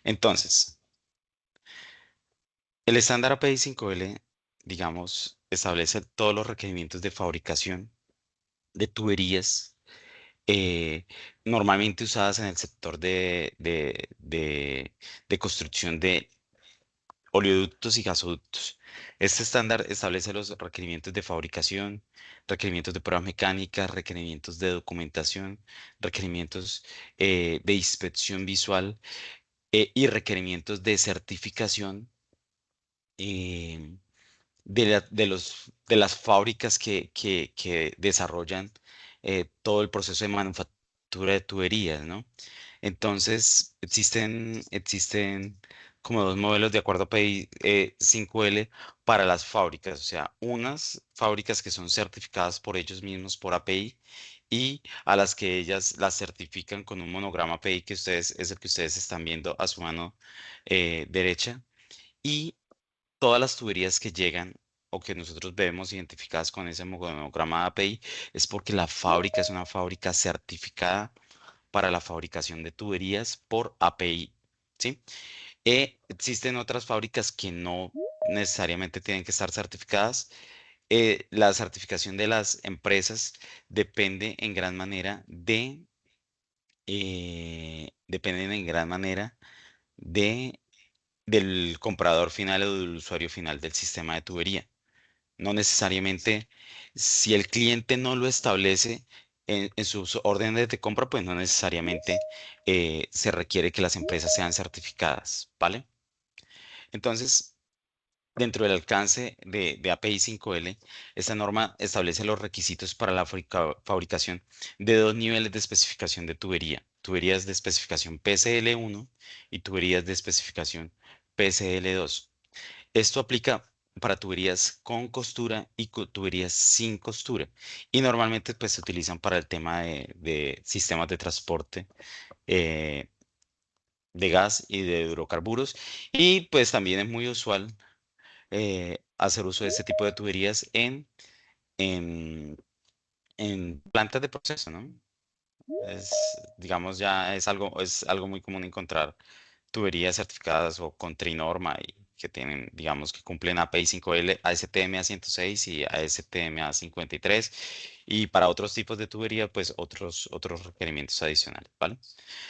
Entonces, el estándar API 5L, digamos, establece todos los requerimientos de fabricación de tuberías eh, normalmente usadas en el sector de construcción de oleoductos y gasoductos. Este estándar establece los requerimientos de fabricación, requerimientos de pruebas mecánicas, requerimientos de documentación, requerimientos de inspección visual y requerimientos de certificación eh, de las fábricas que desarrollan todo el proceso de manufactura de tuberías, ¿no? Entonces, existen como dos modelos de acuerdo a PI 5L para las fábricas, o sea, unas fábricas que son certificadas por ellos mismos por API y a las que ellas las certifican con un monograma API que ustedes es el que ustedes están viendo a su mano derecha. Y todas las tuberías que llegan o que nosotros vemos identificadas con ese monograma de API es porque la fábrica es una fábrica certificada para la fabricación de tuberías por API, ¿sí? Existen otras fábricas que no necesariamente tienen que estar certificadas. La certificación de las empresas depende en gran manera dependen en gran manera de, del comprador final o del usuario final del sistema de tubería. No necesariamente, si el cliente no lo establece en sus órdenes de compra, pues no necesariamente se requiere que las empresas sean certificadas, ¿vale? Entonces, dentro del alcance de API 5L, esta norma establece los requisitos para la fabricación de dos niveles de especificación de tubería, tuberías de especificación PCL1 y tuberías de especificación PCL2. Esto aplica para tuberías con costura y tuberías sin costura. Y normalmente pues se utilizan para el tema de sistemas de transporte eh, de gas y de hidrocarburos. Y pues también es muy usual hacer uso de este tipo de tuberías en, en plantas de proceso, ¿no? Digamos, ya es algo muy común encontrar tuberías certificadas o con Trinorma y que tienen, digamos, que cumplen API 5L, ASTM A106 y ASTM A53. Y para otros tipos de tubería, pues otros requerimientos adicionales, ¿vale?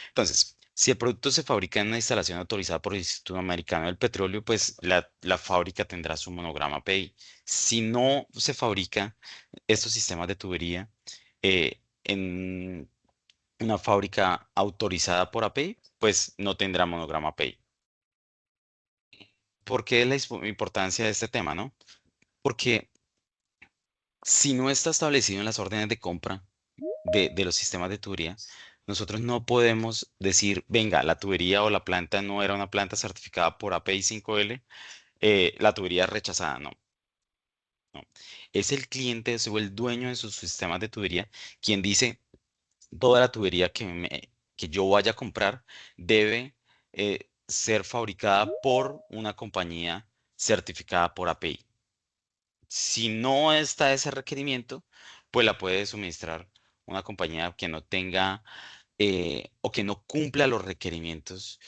Entonces, si el producto se fabrica en una instalación autorizada por el Instituto Americano del Petróleo, pues la fábrica tendrá su monograma API. Si no se fabrica estos sistemas de tubería en una fábrica autorizada por API, pues no tendrá monograma API. ¿Por qué la importancia de este tema, no? Porque si no está establecido en las órdenes de compra de los sistemas de tubería, nosotros no podemos decir, venga, la tubería o la planta no era una planta certificada por API 5L, la tubería es rechazada, no, no. Es el cliente o el dueño de sus sistemas de tubería quien dice, toda la tubería que yo vaya a comprar debe ser fabricada por una compañía certificada por API. Si no está ese requerimiento, pues la puede suministrar una compañía que no tenga o que no cumpla los requerimientos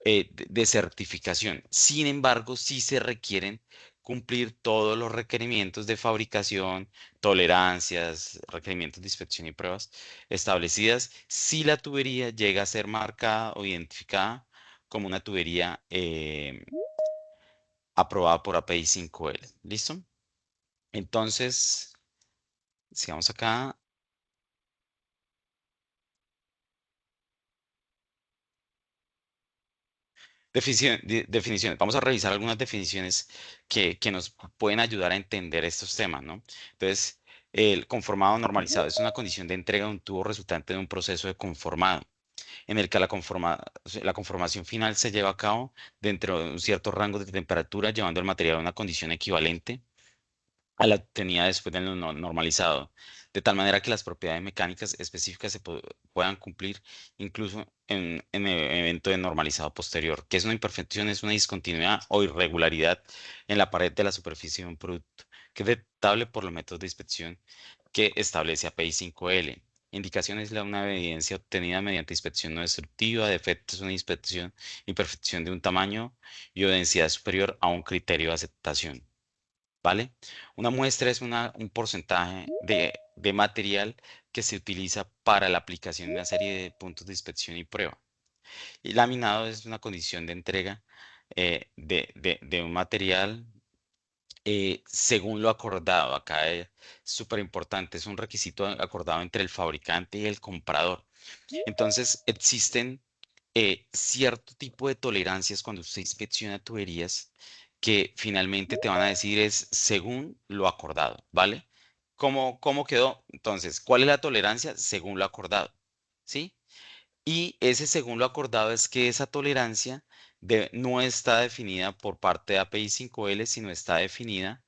de certificación. Sin embargo, sí se requieren cumplir todos los requerimientos de fabricación, tolerancias, requerimientos de inspección y pruebas establecidas si la tubería llega a ser marcada o identificada como una tubería aprobada por API 5L. ¿Listo? Entonces, sigamos acá. Definiciones. Vamos a revisar algunas definiciones que nos pueden ayudar a entender estos temas, ¿no? Entonces, el conformado normalizado es una condición de entrega de un tubo resultante de un proceso de conformado, en el que la conformación final se lleva a cabo dentro de un cierto rango de temperatura, llevando el material a una condición equivalente a la obtenida después del normalizado, de tal manera que las propiedades mecánicas específicas puedan cumplir incluso en el evento de normalizado posterior, que es una imperfección, es una discontinuidad o irregularidad en la pared de la superficie de un producto, que es detectable por los métodos de inspección que establece API 5L. Indicación es una evidencia obtenida mediante inspección no destructiva. Defecto es una inspección imperfección de un tamaño y o densidad superior a un criterio de aceptación. ¿Vale? Una muestra es un porcentaje de material que se utiliza para la aplicación de una serie de puntos de inspección y prueba. Y laminado es una condición de entrega de un material según lo acordado. Acá es súper importante, es un requisito acordado entre el fabricante y el comprador. Entonces, existen cierto tipo de tolerancias cuando usted inspecciona tuberías que finalmente te van a decir es según lo acordado, ¿vale? ¿Cómo quedó? Entonces, ¿cuál es la tolerancia? Según lo acordado, ¿sí? Y ese según lo acordado es que esa tolerancia no está definida por parte de API 5L, sino está definida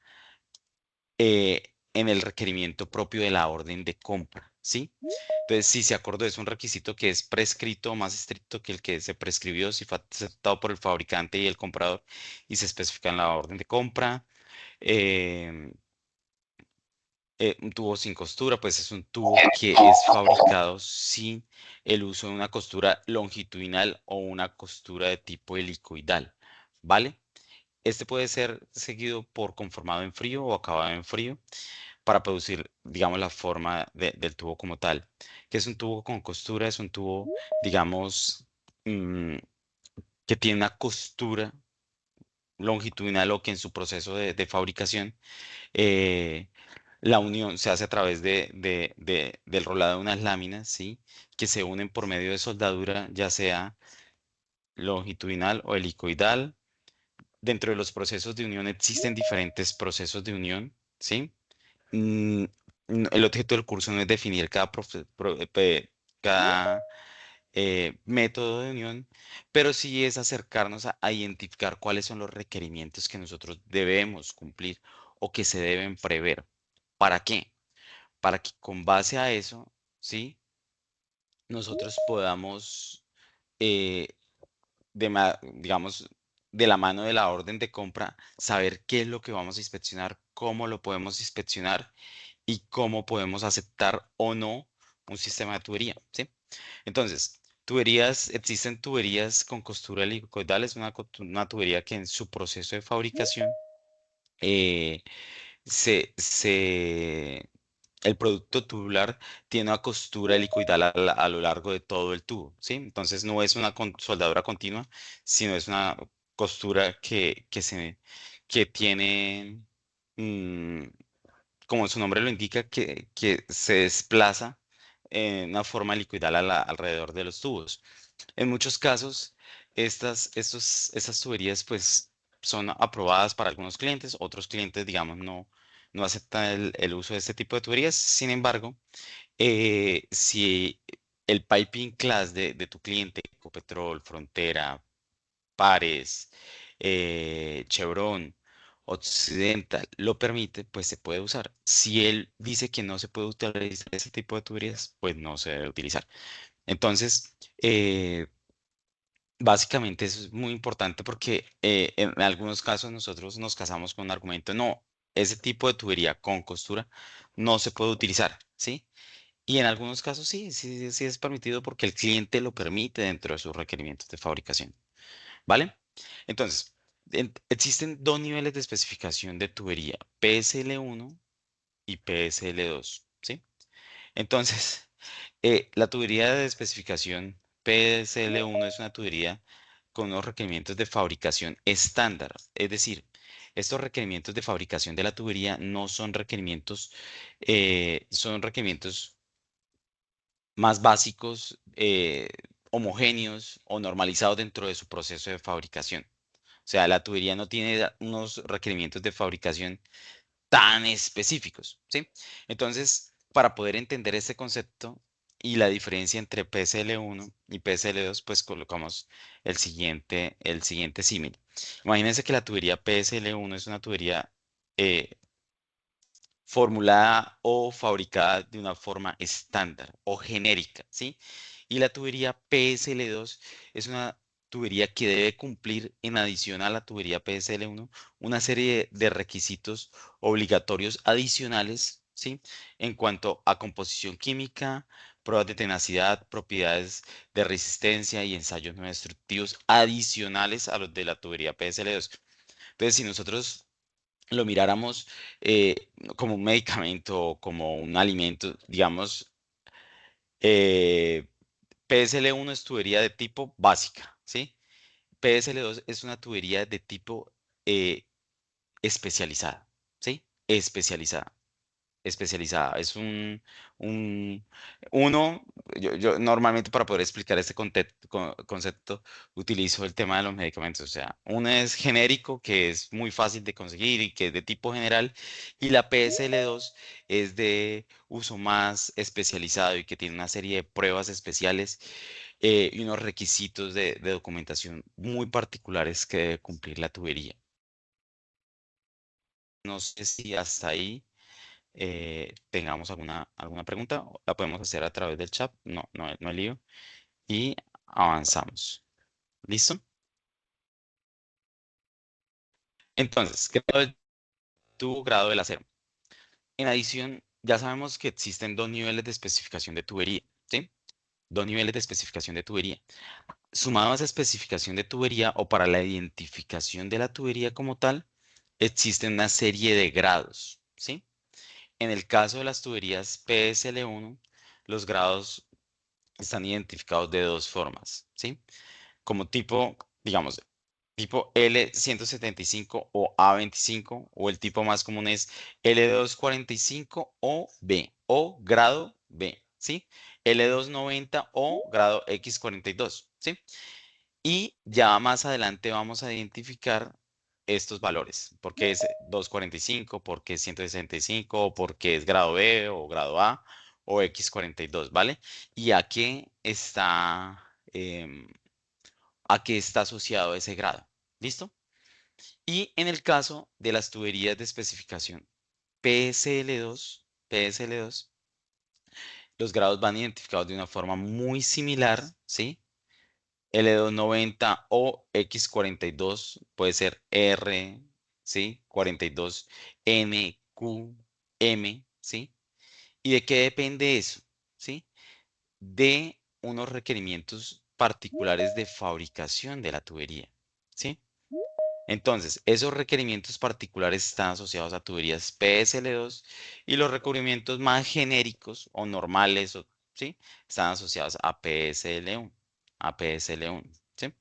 en el requerimiento propio de la orden de compra, ¿sí? Entonces, si se acordó, es un requisito que es prescrito, más estricto que el que se prescribió, si fue aceptado por el fabricante y el comprador, y se especifica en la orden de compra. em, un tubo sin costura, pues es un tubo que es fabricado sin el uso de una costura longitudinal o una costura de tipo helicoidal, ¿vale? Este puede ser seguido por conformado en frío o acabado en frío para producir, digamos, la forma del tubo como tal. Que es un tubo con costura? Es un tubo, digamos, mm, que tiene una costura longitudinal o que en su proceso de fabricación eh, la unión se hace a través del rolado de unas láminas, ¿sí? Que se unen por medio de soldadura, ya sea longitudinal o helicoidal. Dentro de los procesos de unión existen diferentes procesos de unión, ¿sí? Mm, el objeto del curso no es definir cada método de unión, pero sí es acercarnos a identificar cuáles son los requerimientos que nosotros debemos cumplir o que se deben prever. ¿Para qué? Para que con base a eso, ¿sí? Nosotros podamos, eh, digamos, de la mano de la orden de compra, saber qué es lo que vamos a inspeccionar, cómo lo podemos inspeccionar y cómo podemos aceptar o no un sistema de tubería, ¿sí? Entonces, existen tuberías con costura helicoidal, es una tubería que en su proceso de fabricación eh, el producto tubular tiene una costura helicoidal a lo largo de todo el tubo, ¿sí? Entonces no es una soldadura continua, sino es una costura que tiene, mm, como su nombre lo indica, que se desplaza en una forma helicoidal alrededor de los tubos. En muchos casos, estas tuberías pues son aprobadas para algunos clientes, otros clientes, digamos, no aceptan el uso de este tipo de tuberías. Sin embargo, si el piping class de tu cliente, Ecopetrol, Frontera, Pares, Chevron, Occidental, lo permite, pues se puede usar. Si él dice que no se puede utilizar ese tipo de tuberías, pues no se debe utilizar. Entonces, básicamente eso es muy importante porque en algunos casos nosotros nos casamos con un argumento, no, ese tipo de tubería con costura no se puede utilizar, ¿sí? Y en algunos casos sí es permitido porque el cliente lo permite dentro de sus requerimientos de fabricación, ¿vale? Entonces, existen dos niveles de especificación de tubería, PSL1 y PSL2, ¿sí? Entonces, la tubería de especificación PSL1 es una tubería con unos requerimientos de fabricación estándar. Es decir, estos requerimientos de fabricación de la tubería no son requerimientos más básicos, homogéneos o normalizados dentro de su proceso de fabricación. O sea, la tubería no tiene unos requerimientos de fabricación tan específicos, ¿sí? Entonces, para poder entender este concepto y la diferencia entre PSL1 y PSL2, pues colocamos el siguiente símil. Imagínense que la tubería PSL1 es una tubería eh, formulada o fabricada de una forma estándar o genérica, ¿sí? Y la tubería PSL2 es una tubería que debe cumplir en adición a la tubería PSL1 una serie de requisitos obligatorios adicionales ¿sí? En cuanto a composición química, pruebas de tenacidad, propiedades de resistencia y ensayos no destructivos adicionales a los de la tubería PSL2. Entonces, si nosotros lo miráramos como un medicamento o como un alimento, digamos, eh, PSL1 es tubería de tipo básica, ¿sí? PSL2 es una tubería de tipo especializada, ¿sí? Especializada. Es un uno, yo normalmente para poder explicar este concepto utilizo el tema de los medicamentos. O sea, uno es genérico, que es muy fácil de conseguir y que es de tipo general, y la PSL2 es de uso más especializado y que tiene una serie de pruebas especiales y unos requisitos de documentación muy particulares que debe cumplir la tubería. No sé si hasta ahí tengamos alguna pregunta, la podemos hacer a través del chat, no hay lío, y avanzamos. ¿Listo? Entonces, grado del tubo, grado del acero. En adición, ya sabemos que existen dos niveles de especificación de tubería, ¿sí? Dos niveles de especificación de tubería. Sumado a esa especificación de tubería o para la identificación de la tubería como tal, existen una serie de grados, ¿sí? En el caso de las tuberías PSL1, los grados están identificados de dos formas, ¿sí? Como tipo, digamos, tipo L175 o A25, o el tipo más común es L245 o B, o grado B, ¿sí? L290 o grado X42, ¿sí? Y ya más adelante vamos a identificar estos valores, por qué es 245, por qué es 165, o por qué es grado B o grado A o X42, ¿vale? Y a qué está asociado ese grado. ¿Listo? Y en el caso de las tuberías de especificación PSL2, los grados van identificados de una forma muy similar, ¿sí? L290 o X42 puede ser R, ¿sí? 42 N, Q, M, ¿sí? ¿Y de qué depende eso? ¿Sí? De unos requerimientos particulares de fabricación de la tubería, ¿sí? Entonces, esos requerimientos particulares están asociados a tuberías PSL2 y los recubrimientos más genéricos o normales, ¿sí? Están asociados a PSL1, ¿sí?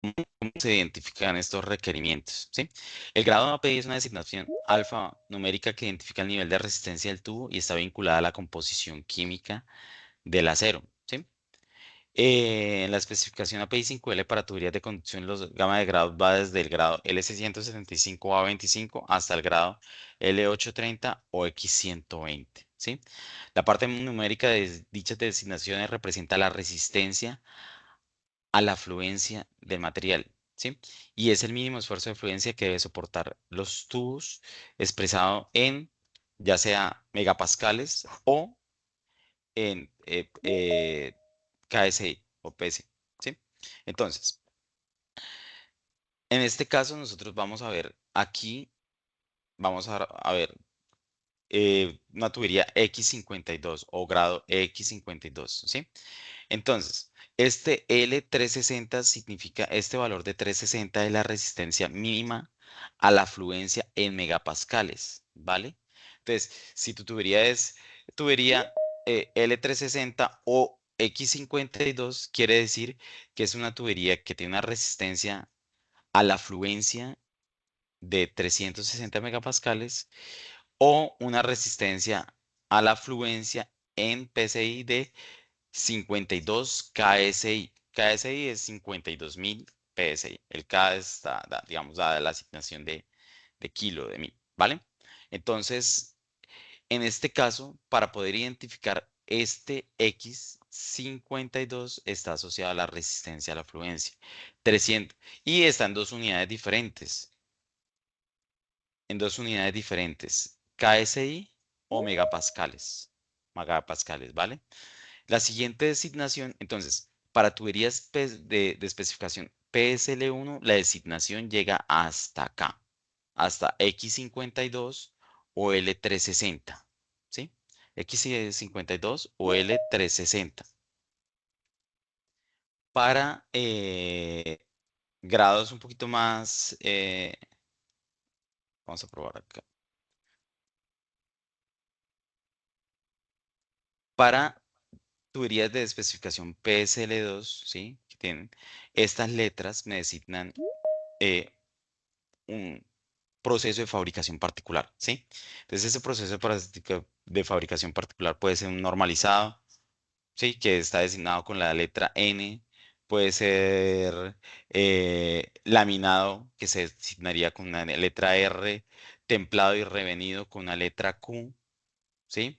¿Cómo se identifican estos requerimientos? ¿Sí? El grado API es una designación alfanumérica que identifica el nivel de resistencia del tubo y está vinculada a la composición química del acero, ¿sí? En la especificación API 5L para tuberías de conducción, los gama de grados va desde el grado L675 A25 hasta el grado L830 o X120, ¿sí? La parte numérica de dichas designaciones representa la resistencia a la fluencia del material, ¿sí? Y es el mínimo esfuerzo de fluencia que debe soportar los tubos expresado en ya sea megapascales o en KSI o PSI, ¿sí? Entonces, en este caso nosotros vamos a ver aquí, vamos a ver una tubería X52 o grado X52, ¿sí? Entonces, este L360 significa, este valor de 360 es la resistencia mínima a la fluencia en megapascales, ¿vale? Entonces, si tu tubería es tubería L360 o X52, quiere decir que es una tubería que tiene una resistencia a la fluencia de 360 megapascales o una resistencia a la fluencia en PSI de 52 KSI. KSI es 52.000 PSI. El K está, digamos, dada la asignación de kilo de mil, ¿vale? Entonces, en este caso, para poder identificar este X52 está asociado a la resistencia a la fluencia. 300, y está en dos unidades diferentes, KSI o megapascales, ¿vale? La siguiente designación, entonces, para tuberías de especificación PSL1, la designación llega hasta acá, hasta X52 o L360, ¿sí? X52 o L360. Para grados un poquito más, vamos a probar acá. Para tuberías de especificación PSL2, ¿sí? Que tienen estas letras, necesitan un proceso de fabricación particular, ¿sí? Entonces, ese proceso de fabricación particular puede ser un normalizado, ¿sí? Que está designado con la letra N, puede ser laminado, que se designaría con una letra R, templado y revenido con una letra Q, ¿sí?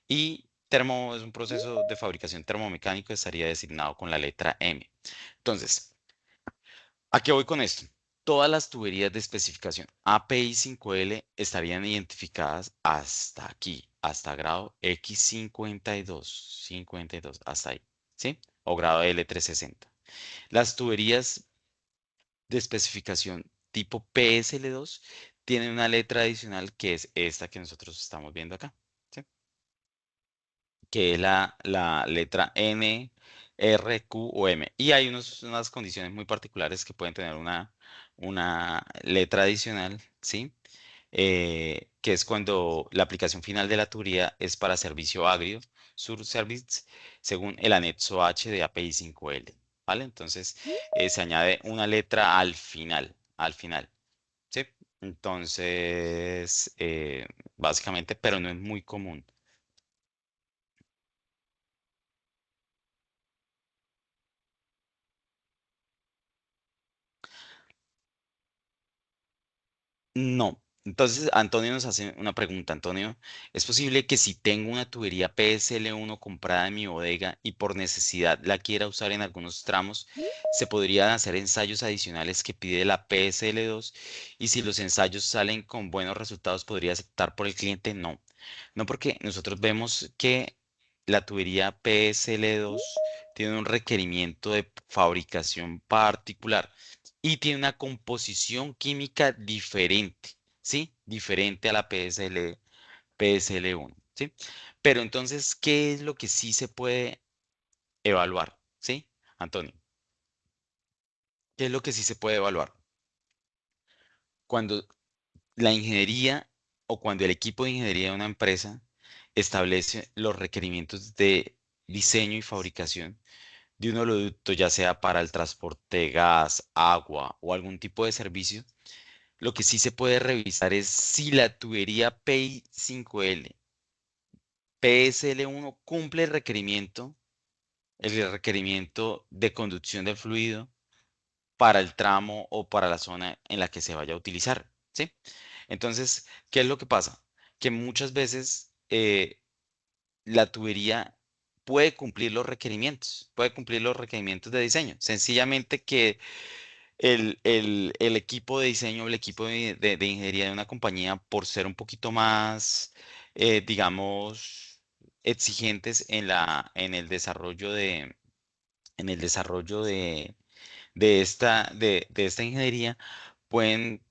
Y termo es un proceso de fabricación termomecánico, estaría designado con la letra M. Entonces, ¿a qué voy con esto? Todas las tuberías de especificación API 5L estarían identificadas hasta aquí, hasta grado X52, hasta ahí, ¿sí? O grado L360. Las tuberías de especificación tipo PSL2 tienen una letra adicional que es esta que nosotros estamos viendo acá, ¿sí? Que es la letra N, R, Q o M. Y hay unas condiciones muy particulares que pueden tener una letra adicional, ¿sí? Que es cuando la aplicación final de la tubería es para servicio agrio, sur service, según el anexo H de API 5L, ¿vale? Entonces, se añade una letra al final, ¿sí? Entonces, básicamente, pero no es muy común. No. Entonces, Antonio nos hace una pregunta. Antonio, ¿es posible que si tengo una tubería PSL1 comprada en mi bodega y por necesidad la quiera usar en algunos tramos, se podrían hacer ensayos adicionales que pide la PSL2? Y si los ensayos salen con buenos resultados, ¿podría aceptar por el cliente? No. No, porque nosotros vemos que la tubería PSL2 tiene un requerimiento de fabricación particular y tiene una composición química diferente, ¿sí? Diferente a la PSL1, ¿sí? Pero entonces, ¿qué es lo que sí se puede evaluar? ¿Sí, Antonio? ¿Qué es lo que sí se puede evaluar? Cuando la ingeniería o cuando el equipo de ingeniería de una empresa establece los requerimientos de diseño y fabricación de un oleoducto, ya sea para el transporte de gas, agua o algún tipo de servicio, lo que sí se puede revisar es si la tubería PI 5L, PSL1 cumple el requerimiento de conducción del fluido para el tramo o para la zona en la que se vaya a utilizar, ¿sí? Entonces, ¿qué es lo que pasa? Que muchas veces la tubería puede cumplir los requerimientos de diseño. Sencillamente que el equipo de diseño, el equipo de ingeniería de una compañía, por ser un poquito más, digamos, exigentes en el desarrollo de esta ingeniería, pueden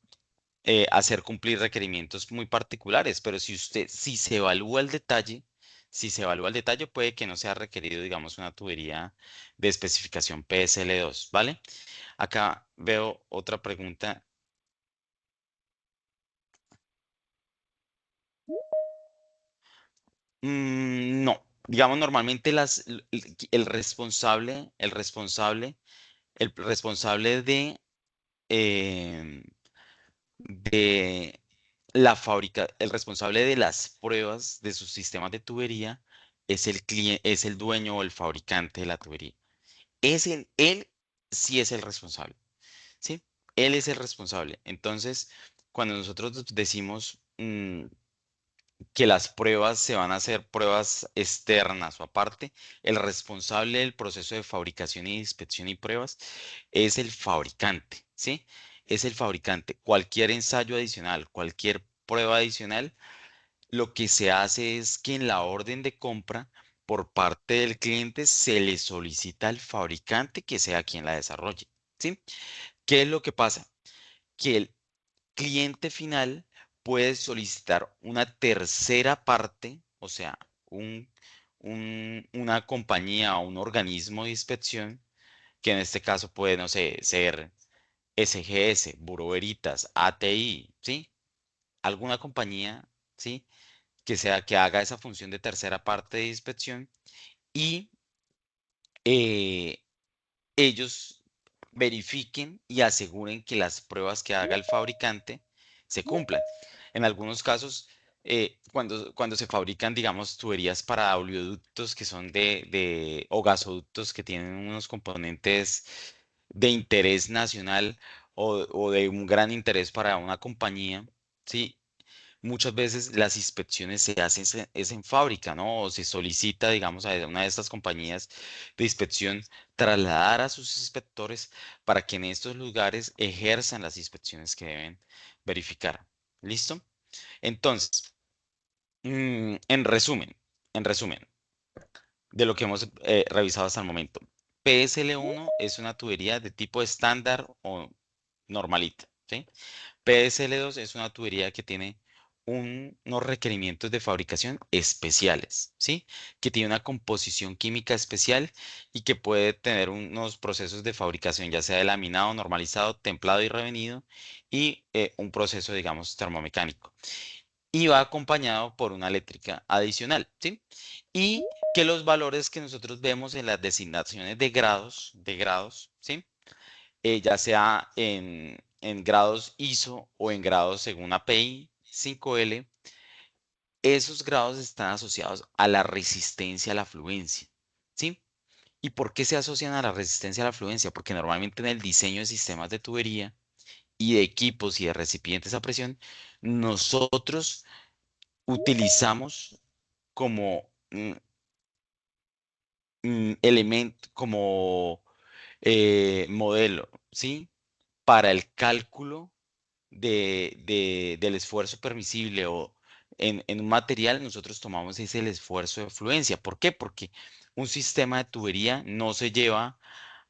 hacer cumplir requerimientos muy particulares, pero si se evalúa el detalle, si se evalúa el detalle, puede que no sea requerido, digamos, una tubería de especificación PSL2, ¿vale? Acá veo otra pregunta. No, digamos, normalmente el responsable em, de el responsable de las pruebas de sus sistemas de tubería es el dueño o el fabricante de la tubería. Él sí es el responsable, ¿sí? Él es el responsable. Entonces, cuando nosotros decimos que las pruebas se van a hacer pruebas externas o aparte, el responsable del proceso de fabricación y inspección y pruebas es el fabricante, ¿sí? Es el fabricante. Cualquier ensayo adicional, cualquier prueba adicional, lo que se hace es que en la orden de compra por parte del cliente se le solicita al fabricante que sea quien la desarrolle, ¿sí? ¿Qué es lo que pasa? Que cliente final puede solicitar una tercera parte, o sea, una compañía o un organismo de inspección, que en este caso puede, no sé, ser SGS, Bureau Veritas, ATI, ¿sí? Alguna compañía, ¿sí? Que haga esa función de tercera parte de inspección y eh, ellos verifiquen y aseguren que las pruebas que haga el fabricante se cumplan. En algunos casos, cuando se fabrican, digamos, tuberías para oleoductos que son o gasoductos que tienen unos componentes de interés nacional o de un gran interés para una compañía, ¿sí? Muchas veces las inspecciones se hacen es en fábrica, ¿no? O se solicita, digamos, a una de estas compañías de inspección trasladar a sus inspectores para que en estos lugares ejerzan las inspecciones que deben verificar. ¿Listo? Entonces, en resumen, de lo que hemos revisado hasta el momento, PSL1 es una tubería de tipo estándar o normalita, ¿sí? PSL2 es una tubería que tiene unos requerimientos de fabricación especiales, ¿sí? Que tiene una composición química especial y que puede tener unos procesos de fabricación, ya sea de laminado, normalizado, templado y revenido, y un proceso, digamos, termomecánico. Y va acompañado por una eléctrica adicional, ¿sí? Y que los valores que nosotros vemos en las designaciones de grados, ¿sí? Ya sea en grados ISO o en grados según API 5L, esos grados están asociados a la resistencia a la fluencia, ¿sí? ¿Y por qué se asocian a la resistencia a la fluencia? Porque normalmente en el diseño de sistemas de tubería y de equipos y de recipientes a presión, nosotros utilizamos como elemento, como modelo, ¿sí? Para el cálculo del esfuerzo permisible o en un material, nosotros tomamos ese el esfuerzo de fluencia. ¿Por qué? Porque un sistema de tubería no se lleva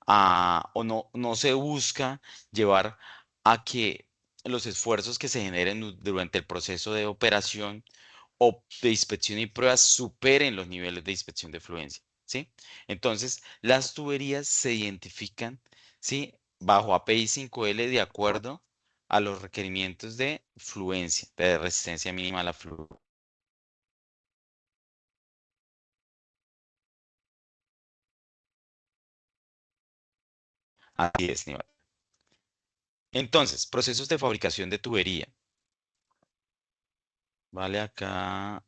o no se busca llevar a que los esfuerzos que se generen durante el proceso de operación o de inspección y pruebas superen los niveles de inspección de fluencia, ¿sí? Entonces, las tuberías se identifican, ¿sí? Bajo API 5L de acuerdo a los requerimientos de fluencia, de resistencia mínima a la fluencia. Así es, Nival. Entonces, procesos de fabricación de tubería. Vale, acá.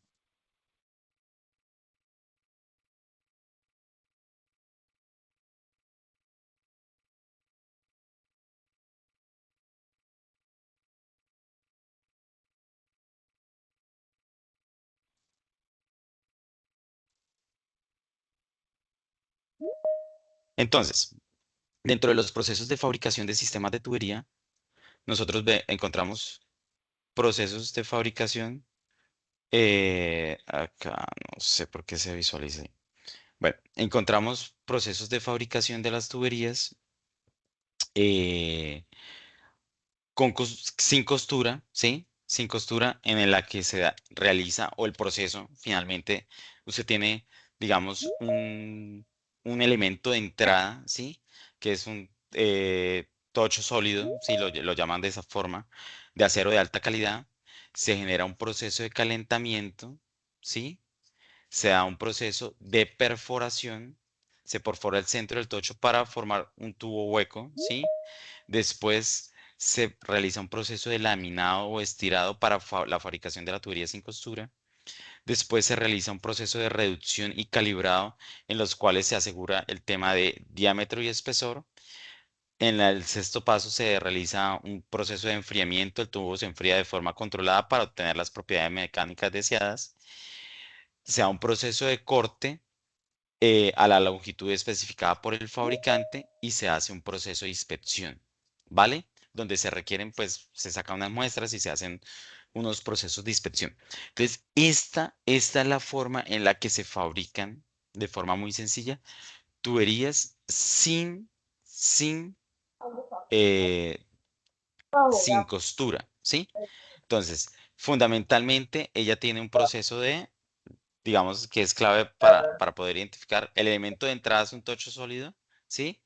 Entonces, dentro de los procesos de fabricación de sistemas de tubería, nosotros encontramos procesos de fabricación. Acá no sé por qué se visualiza ahí. Bueno, encontramos procesos de fabricación de las tuberías eh, sin costura, ¿sí? Sin costura en la que realiza o el proceso, finalmente, usted tiene, digamos, un elemento de entrada, ¿sí? Que es un tocho sólido, ¿sí? Lo llaman de esa forma, de acero de alta calidad. Se genera un proceso de calentamiento, ¿sí? Se da un proceso de perforación, se perfora el centro del tocho para formar un tubo hueco, ¿sí? Después se realiza un proceso de laminado o estirado para la fabricación de la tubería sin costura. Después se realiza un proceso de reducción y calibrado en los cuales se asegura el tema de diámetro y espesor. En el sexto paso se realiza un proceso de enfriamiento. El tubo se enfría de forma controlada para obtener las propiedades mecánicas deseadas. Se da un proceso de corte a la longitud especificada por el fabricante y se hace un proceso de inspección, ¿vale? Donde se requieren, pues, se sacan unas muestras y se hacen unos procesos de inspección. Entonces, esta es la forma en la que se fabrican, de forma muy sencilla, tuberías sin, eh, sin costura. ¿sí? Entonces, fundamentalmente, ella tiene un proceso de, digamos, que es clave para poder identificar el elemento de entrada es un tocho sólido, ¿sí?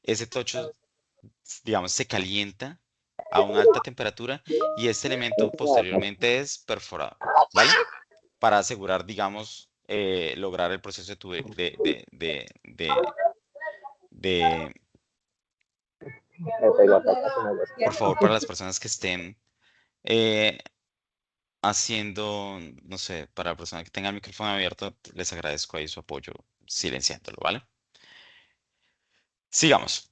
Ese tocho, digamos, se calienta a una alta temperatura y este elemento posteriormente es perforado, ¿vale? Para asegurar, digamos, lograr el proceso de, Me pegó hasta casi me por lo favor, para las personas que estén eh, haciendo, no sé, para la persona que tenga el micrófono abierto, les agradezco ahí su apoyo silenciándolo, ¿vale? Sigamos.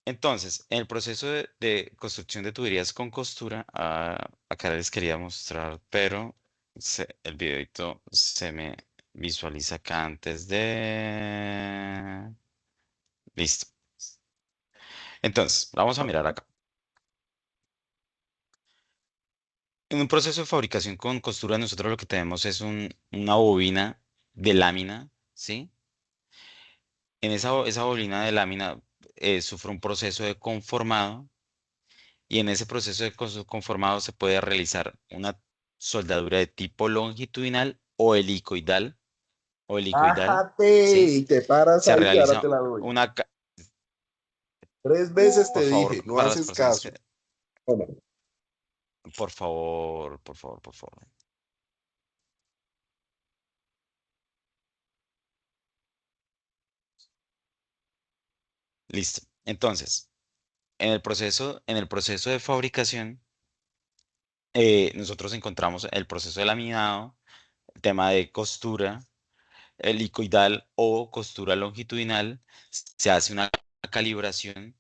Entonces, en el proceso de construcción de tuberías con costura, acá les quería mostrar, pero el videito se me visualiza acá antes de... Listo. Entonces, vamos a mirar acá. En un proceso de fabricación con costura, nosotros lo que tenemos es una bobina de lámina, ¿sí? En esa bobina de lámina sufre un proceso de conformado y en ese proceso de conformado se puede realizar una soldadura de tipo longitudinal o helicoidal, Bájate ¿sí? y te paras Se ahí que ahora realiza te la doy. una, 3 veces por te favor, dije, no para las haces personas que, caso. Bueno, por favor, por favor, por favor. Listo. Entonces, en el proceso de fabricación, nosotros encontramos el proceso de laminado, el tema de costura, helicoidal o costura longitudinal, se hace una calibración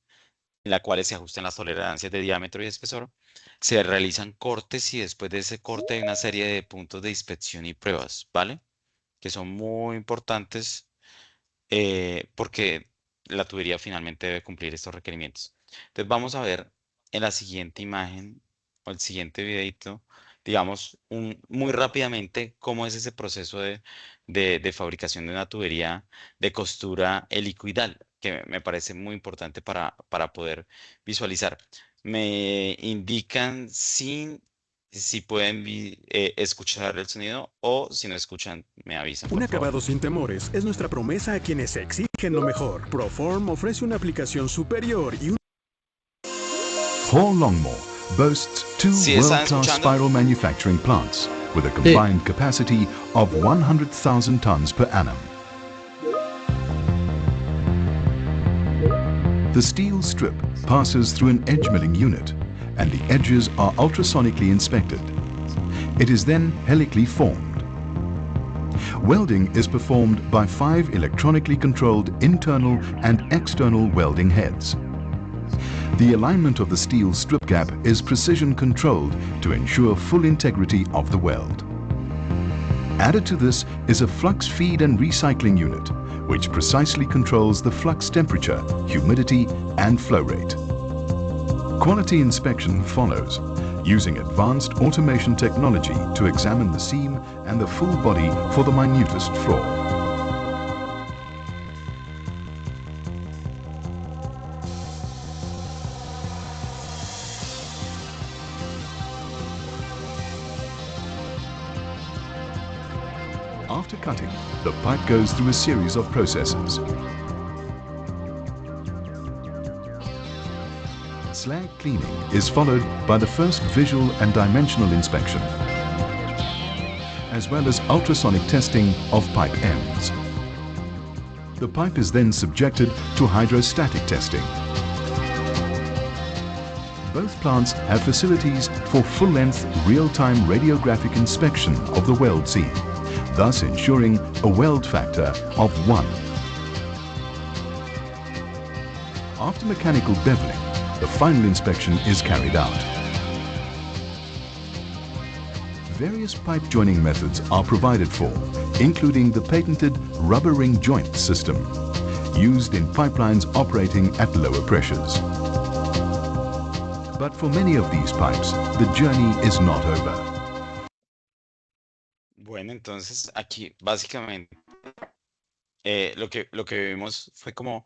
en la cual se ajustan las tolerancias de diámetro y espesor, se realizan cortes y después de ese corte hay una serie de puntos de inspección y pruebas, ¿vale? Que son muy importantes porque la tubería finalmente debe cumplir estos requerimientos. Entonces vamos a ver en la siguiente imagen o el siguiente videito, digamos, muy rápidamente cómo es ese proceso de fabricación de una tubería de costura helicoidal, que me parece muy importante para poder visualizar. Me indican si pueden escuchar el sonido o si no escuchan, me avisan, Un por favor. acabado sin temores es nuestra promesa a quienes exigen lo mejor. Proform ofrece una aplicación superior y un... Hall Longmore boasts two ¿Sí están world-class escuchando? spiral manufacturing plants with a combined capacity of 100,000 tons per annum. The steel strip passes through an edge milling unit and the edges are ultrasonically inspected. It is then helically formed. Welding is performed by 5 electronically controlled internal and external welding heads. The alignment of the steel strip gap is precision controlled to ensure full integrity of the weld. Added to this is a flux feed and recycling unit, which precisely controls the flux temperature, humidity and flow rate. Quality inspection follows, using advanced automation technology to examine the seam and the full body for the minutest flaw. After cutting, the pipe goes through a series of processes. Slag cleaning is followed by the first visual and dimensional inspection, as well as ultrasonic testing of pipe ends. The pipe is then subjected to hydrostatic testing. Both plants have facilities for full-length real-time radiographic inspection of the weld seam, thus ensuring a weld factor of 1. After mechanical beveling, the final inspection is carried out. Various pipe joining methods are provided for, including the patented rubber ring joint system, used in pipelines operating at lower pressures. But for many of these pipes, the journey is not over. Bueno, entonces aquí básicamente lo que vimos fue como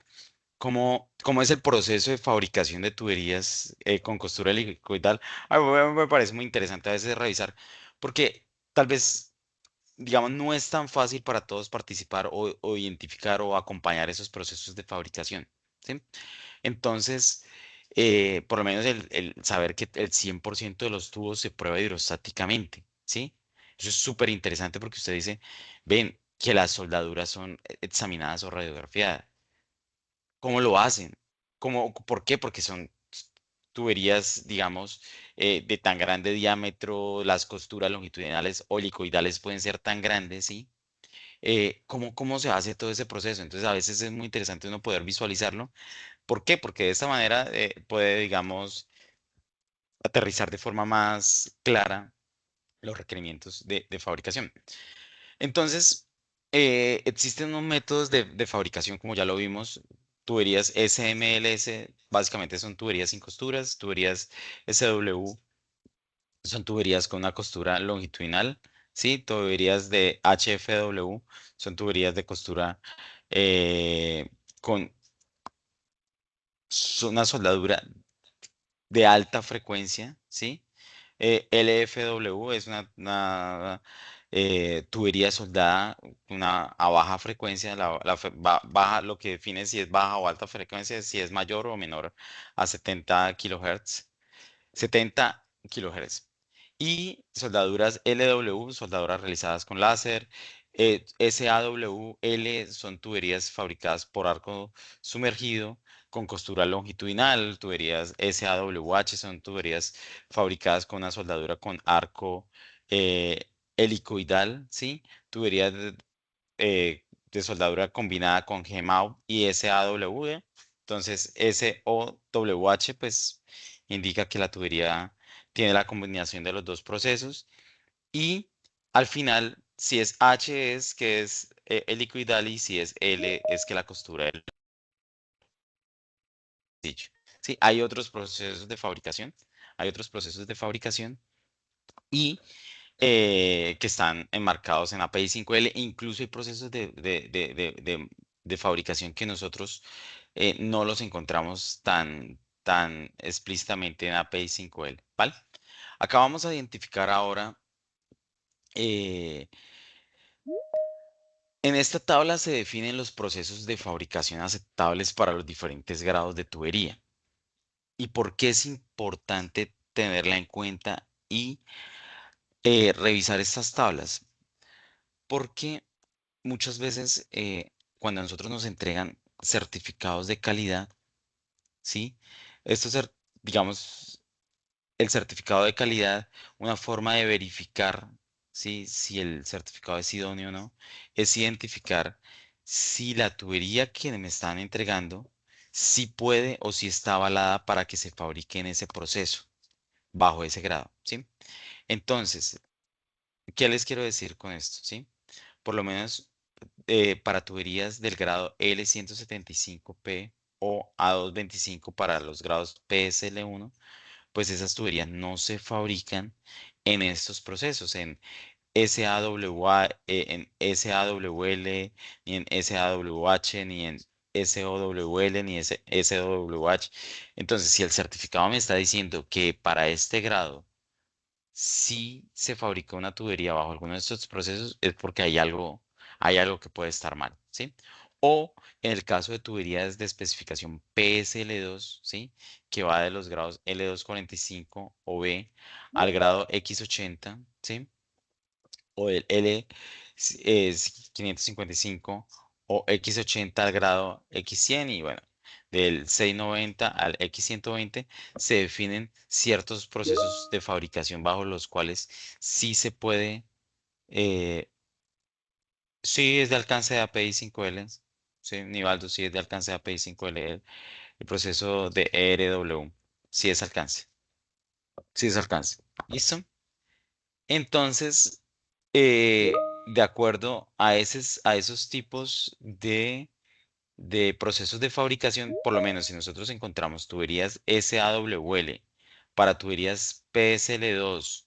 cómo es el proceso de fabricación de tuberías con costura helicoidal. Me parece muy interesante a veces revisar, porque tal vez, digamos, no es tan fácil para todos participar o identificar o acompañar esos procesos de fabricación, ¿sí? Entonces, por lo menos el saber que el 100% de los tubos se prueba hidrostáticamente, ¿sí? Eso es súper interesante porque usted dice, ven, que las soldaduras son examinadas o radiografiadas. ¿Cómo lo hacen? ¿Por qué? Porque son tuberías, digamos, de tan grande diámetro, las costuras longitudinales o helicoidales pueden ser tan grandes, ¿sí? ¿Cómo se hace todo ese proceso? Entonces, a veces es muy interesante uno poder visualizarlo. ¿Por qué? Porque de esta manera puede, digamos, aterrizar de forma más clara los requerimientos de fabricación. Entonces, existen unos métodos de fabricación, como ya lo vimos, tuberías SMLS, básicamente son tuberías sin costuras, tuberías SW son tuberías con una costura longitudinal, ¿sí? Tuberías de HFW son tuberías de costura con una soldadura de alta frecuencia, ¿sí? LFW es una tubería soldada a baja frecuencia, baja, lo que define si es baja o alta frecuencia, si es mayor o menor a 70 kilohertz. 70 kilohertz. Y soldaduras LW, soldaduras realizadas con láser. SAW-L son tuberías fabricadas por arco sumergido con costura longitudinal. Tuberías SAW-H son tuberías fabricadas con una soldadura con arco helicoidal, ¿sí? Tuberías de soldadura combinada con GMAW y SAW. Entonces, SOWH, pues indica que la tubería tiene la combinación de los dos procesos. Y al final, si es H es que es helicoidal y si es L es que la costura es dicho. Sí, hay otros procesos de fabricación, hay otros procesos de fabricación y que están enmarcados en API 5L. Incluso hay procesos de fabricación que nosotros no los encontramos tan explícitamente en API 5L, ¿vale? Acá vamos a identificar ahora, eh, en esta tabla se definen los procesos de fabricación aceptables para los diferentes grados de tubería. ¿Y por qué es importante tenerla en cuenta y revisar estas tablas? Porque muchas veces cuando a nosotros nos entregan certificados de calidad, ¿sí? Estos, digamos, el certificado de calidad, una forma de verificar, ¿sí? Si el certificado es idóneo o no, es identificar si la tubería que me están entregando, si puede o si está avalada para que se fabrique en ese proceso, bajo ese grado, ¿sí? Entonces, ¿qué les quiero decir con esto, sí? Por lo menos para tuberías del grado L175P o A225 para los grados PSL1, pues esas tuberías no se fabrican en estos procesos, en SAW, en SAWL, ni en SAWH, ni en SOWL, ni SOWH. Entonces, si el certificado me está diciendo que para este grado si se fabrica una tubería bajo alguno de estos procesos, es porque hay algo que puede estar mal, ¿sí? O en el caso de tuberías de especificación PSL2, ¿sí? Que va de los grados L245 o B al grado X80, ¿sí? O el es 555 o X80 al grado X100 y bueno, del 690 al X120 se definen ciertos procesos de fabricación bajo los cuales sí se puede, eh, sí es de alcance de API 5L, sí, Nivaldo, sí es de alcance de API 5L, el proceso de ERW, sí es alcance, sí es alcance. ¿Listo? Entonces, de acuerdo a esos tipos de procesos de fabricación, por lo menos si nosotros encontramos tuberías SAW para tuberías PSL2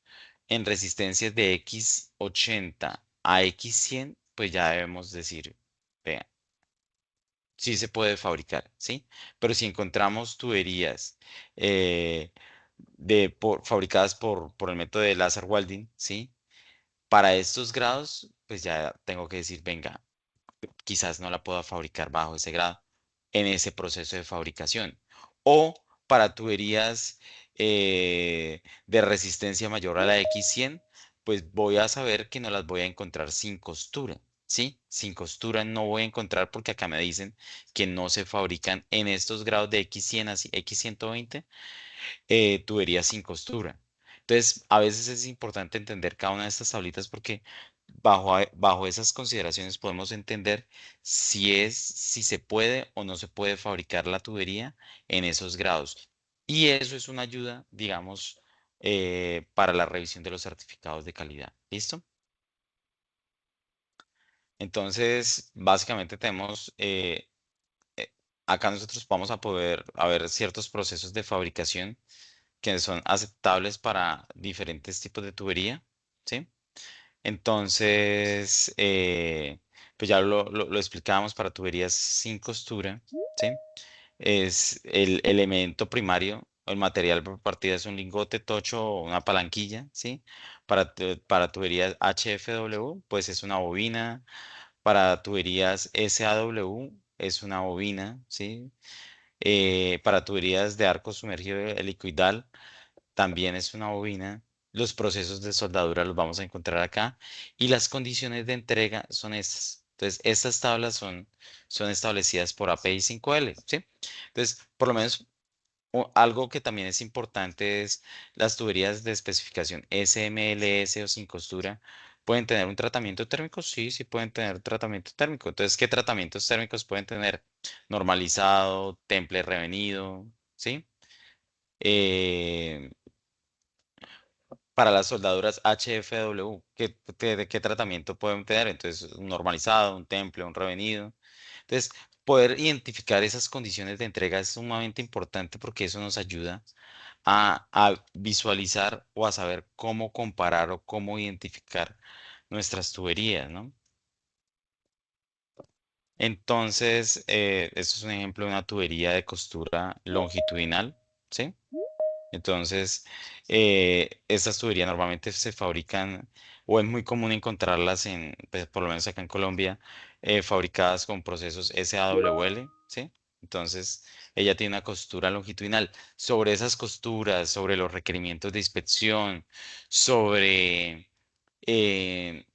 en resistencias de X80 a X100, pues ya debemos decir, vean, sí se puede fabricar, ¿sí? Pero si encontramos tuberías eh, fabricadas por el método de láser welding, ¿sí? Para estos grados, pues ya tengo que decir, venga, quizás no la pueda fabricar bajo ese grado en ese proceso de fabricación. O para tuberías de resistencia mayor a la X100, pues voy a saber que no las voy a encontrar sin costura. ¿Sí? Sin costura no voy a encontrar porque acá me dicen que no se fabrican en estos grados de X100 a X120 tuberías sin costura. Entonces, a veces es importante entender cada una de estas tablitas porque bajo esas consideraciones podemos entender si se puede o no se puede fabricar la tubería en esos grados. Y eso es una ayuda, digamos, para la revisión de los certificados de calidad. ¿Listo? Entonces, básicamente tenemos, acá nosotros vamos a poder a ver ciertos procesos de fabricación que son aceptables para diferentes tipos de tubería, ¿sí? Entonces, pues ya lo explicábamos para tuberías sin costura, ¿sí? Es el elemento primario, el material por partida es un lingote, tocho o una palanquilla, ¿sí? Para tuberías HFW, pues es una bobina. Para tuberías SAW es una bobina, ¿sí? Para tuberías de arco sumergido helicoidal también es una bobina. Los procesos de soldadura los vamos a encontrar acá y las condiciones de entrega son estas. Entonces, estas tablas son establecidas por API 5L, ¿sí? Entonces, por lo menos algo que también es importante es las tuberías de especificación SMLS o sin costura. ¿Pueden tener un tratamiento térmico? Sí, sí pueden tener tratamiento térmico. Entonces, ¿qué tratamientos térmicos pueden tener? Normalizado, temple revenido, ¿sí? Eh, para las soldaduras HFW, ¿qué tratamiento pueden tener? Entonces, un normalizado, un temple, un revenido. Entonces, poder identificar esas condiciones de entrega es sumamente importante porque eso nos ayuda a visualizar o a saber cómo comparar o cómo identificar nuestras tuberías, ¿no? Entonces, esto es un ejemplo de una tubería de costura longitudinal, ¿sí? Entonces, estas tuberías normalmente se fabrican, o es muy común encontrarlas pues, por lo menos acá en Colombia, fabricadas con procesos SAWL, ¿sí? Entonces, ella tiene una costura longitudinal. Sobre esas costuras, sobre los requerimientos de inspección, sobre eh,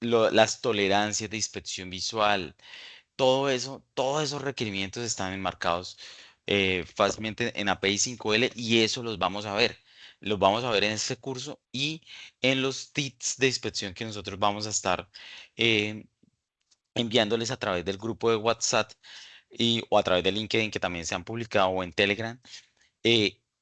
las tolerancias de inspección visual, todo eso, todos esos requerimientos están enmarcados fácilmente en API 5L y eso los vamos a ver. Los vamos a ver en este curso y en los tips de inspección que nosotros vamos a estar eh, enviándoles a través del grupo de WhatsApp o a través de LinkedIn que también se han publicado o en Telegram.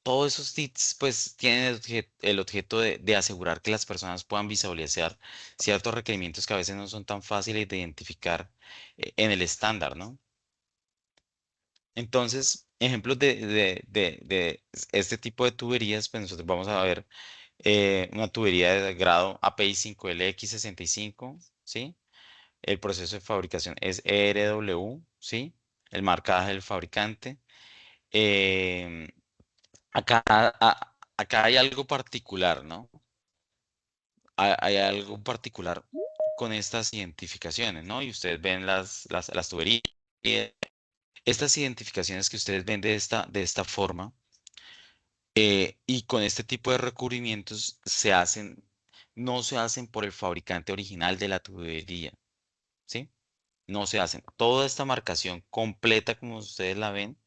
Todos esos tips pues tienen el objeto de asegurar que las personas puedan visualizar ciertos requerimientos que a veces no son tan fáciles de identificar en el estándar, ¿no? Entonces, ejemplos de este tipo de tuberías, pues nosotros vamos a ver una tubería de grado API 5LX65, ¿sí? El proceso de fabricación es ERW, ¿sí? El marcaje del fabricante. Em, acá hay algo particular, ¿no? Hay algo particular con estas identificaciones, ¿no? Y ustedes ven las tuberías. Estas identificaciones que ustedes ven de esta forma y con este tipo de recubrimientos no se hacen por el fabricante original de la tubería, ¿sí? No se hacen. Toda esta marcación completa, como ustedes la ven,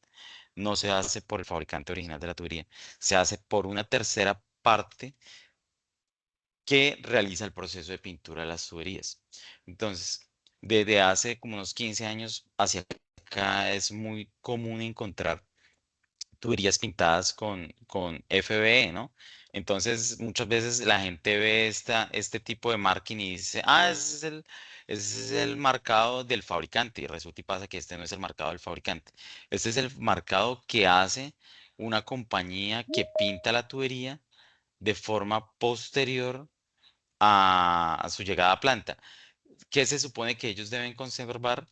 no se hace por el fabricante original de la tubería. Se hace por una tercera parte que realiza el proceso de pintura de las tuberías. Entonces, desde hace como unos 15 años hacia acá es muy común encontrar tuberías pintadas con FBE, ¿no? Entonces, muchas veces la gente ve este tipo de marking y dice, ese es el marcado del fabricante. Y resulta y pasa que este no es el marcado del fabricante. Este es el marcado que hace una compañía que pinta la tubería de forma posterior a su llegada a planta. ¿Qué se supone que ellos deben conservar?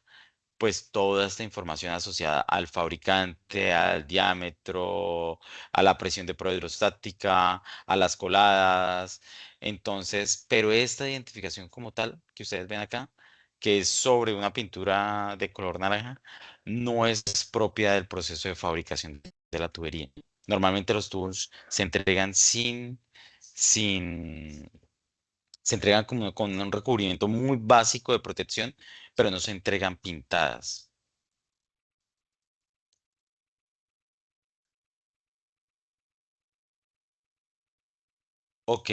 pues toda esta información asociada al fabricante, al diámetro, a la presión de prueba hidrostática, a las coladas. Entonces, pero esta identificación como tal que ustedes ven acá, que es sobre una pintura de color naranja, no es propia del proceso de fabricación de la tubería. Normalmente los tubos se entregan sin, se entregan como con un recubrimiento muy básico de protección, pero no se entregan pintadas. Ok,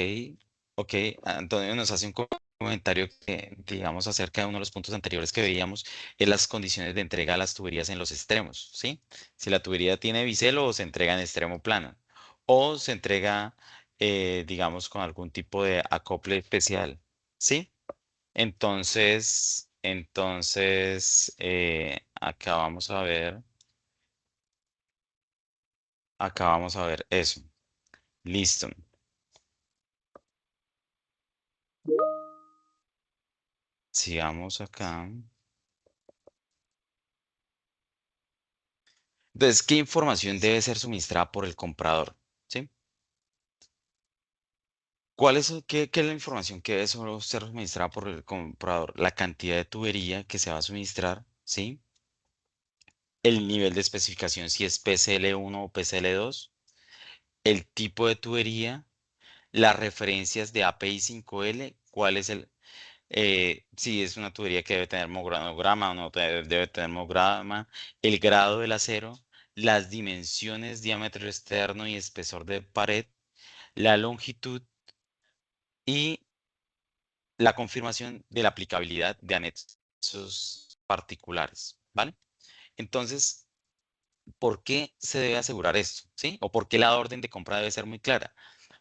ok. Antonio nos hace un comentario que, digamos, acerca de uno de los puntos anteriores que veíamos, es las condiciones de entrega a las tuberías en los extremos, ¿sí? Si la tubería tiene biselo o se entrega en extremo plano, o se entrega, digamos, con algún tipo de acople especial, ¿sí? Acá vamos a ver eso. Listo. Sigamos acá. Entonces, ¿qué información debe ser suministrada por el comprador? ¿Sí? ¿Qué es la información que debe ser suministrada por el comprador? La cantidad de tubería que se va a suministrar, ¿sí? El nivel de especificación, si es PCL1 o PCL2, el tipo de tubería, las referencias de API 5L, cuál es si es una tubería que debe tener monograma o no debe tener monograma, el grado del acero, las dimensiones, diámetro externo y espesor de pared, la longitud y la confirmación de la aplicabilidad de anexos particulares, ¿vale? Entonces, ¿por qué se debe asegurar esto? ¿Sí? ¿O por qué la orden de compra debe ser muy clara?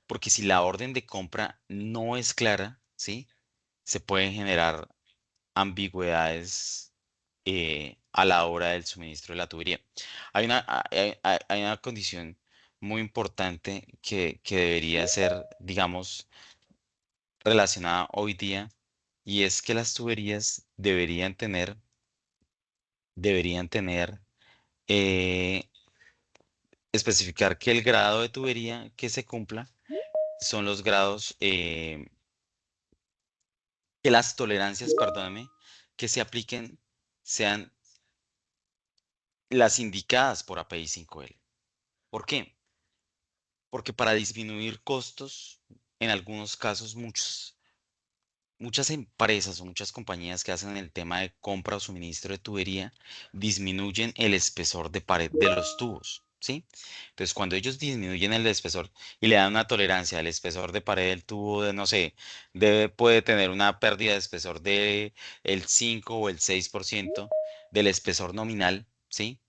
Porque si la orden de compra no es clara, ¿sí? Se pueden generar ambigüedades a la hora del suministro de la tubería. Hay una condición muy importante que debería ser, digamos, relacionada hoy día, y es que las tuberías deberían tener, eh, especificar que el grado de tubería que se cumpla son los grados, que las tolerancias, perdóname, que se apliquen sean las indicadas por API 5L. ¿Por qué? Porque para disminuir costos, en algunos casos muchas empresas o muchas compañías que hacen el tema de compra o suministro de tubería disminuyen el espesor de pared de los tubos, ¿sí? Entonces, cuando ellos disminuyen el espesor y le dan una tolerancia al espesor de pared del tubo de, no sé, puede tener una pérdida de espesor de el 5 o el 6% del espesor nominal, ¿sí?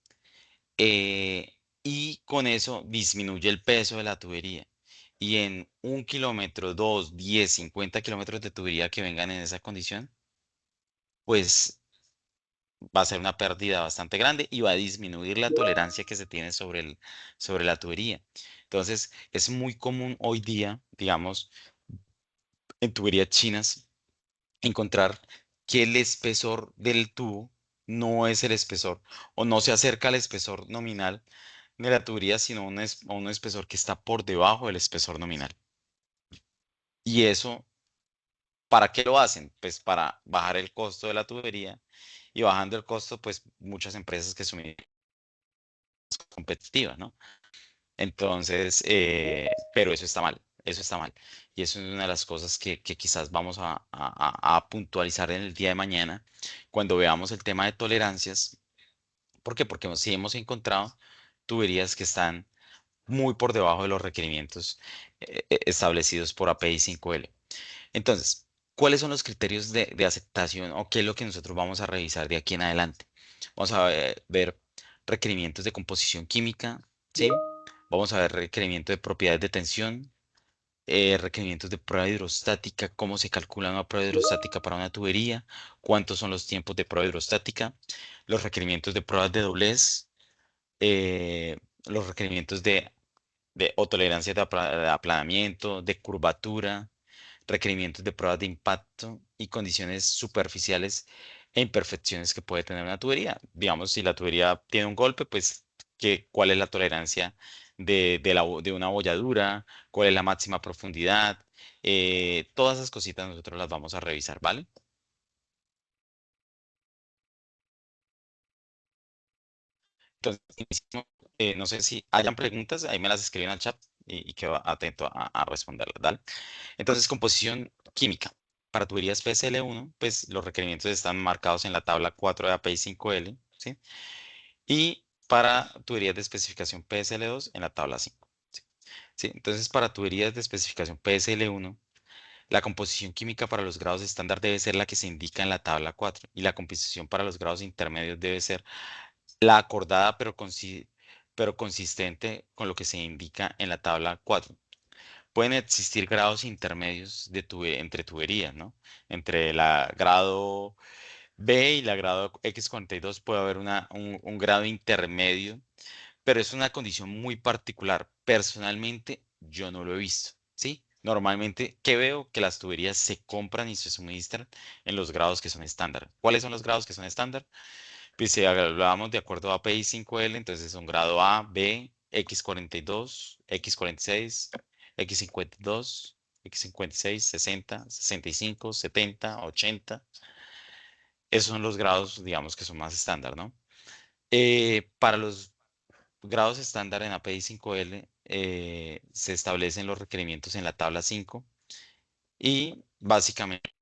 Y con eso disminuye el peso de la tubería. Y en 1 kilómetro, 2, 10, 50 kilómetros de tubería que vengan en esa condición, pues va a ser una pérdida bastante grande y va a disminuir la tolerancia que se tiene sobre la tubería. Entonces, es muy común hoy día, digamos, en tuberías chinas, encontrar que el espesor del tubo no es el espesor o no se acerca al espesor nominal de la tubería, sino un espesor que está por debajo del espesor nominal. Y eso, ¿para qué lo hacen? Pues para bajar el costo de la tubería, y bajando el costo, pues muchas empresas que son competitivas, ¿no? Entonces, pero eso está mal, eso está mal. Y eso es una de las cosas que quizás vamos a puntualizar en el día de mañana cuando veamos el tema de tolerancias. ¿Por qué? Porque sí hemos encontrado tuberías que están muy por debajo de los requerimientos establecidos por API 5L. Entonces, ¿cuáles son los criterios de aceptación o qué es lo que nosotros vamos a revisar de aquí en adelante? Vamos a ver requerimientos de composición química, ¿sí? Vamos a ver requerimientos de propiedades de tensión, requerimientos de prueba hidrostática, cómo se calcula una prueba hidrostática para una tubería, cuántos son los tiempos de prueba hidrostática, los requerimientos de pruebas de doblez, los requerimientos o tolerancias de aplanamiento, de curvatura, requerimientos de pruebas de impacto y condiciones superficiales e imperfecciones que puede tener una tubería. Digamos, si la tubería tiene un golpe, pues, ¿cuál es la tolerancia de una bolladura? ¿Cuál es la máxima profundidad? Todas esas cositas nosotros las vamos a revisar, ¿vale? Entonces, no sé si hayan preguntas, ahí me las escriben al chat y quedo atento a responderlas, ¿vale? Entonces, composición química. Para tuberías PSL1, pues los requerimientos están marcados en la tabla 4 de API 5L, ¿sí? Y para tuberías de especificación PSL2 en la tabla 5. ¿Sí? ¿Sí? Entonces, para tuberías de especificación PSL1, la composición química para los grados estándar debe ser la que se indica en la tabla 4 y la composición para los grados intermedios debe ser la acordada pero consistente con lo que se indica en la tabla 4. Pueden existir grados intermedios entre tuberías, ¿no? Entre la grado B y la grado X42 puede haber un grado intermedio, pero es una condición muy particular. Personalmente, yo no lo he visto, ¿sí? Normalmente, ¿qué veo? Que las tuberías se compran y se suministran en los grados que son estándar. ¿Cuáles son los grados que son estándar? Pues si hablábamos de acuerdo a API 5L, entonces es un grado A, B, X42, X46, X52, X56, 60, 65, 70, 80. Esos son los grados, digamos, que son más estándar, ¿no? Para los grados estándar en API 5L se establecen los requerimientos en la tabla 5 y básicamente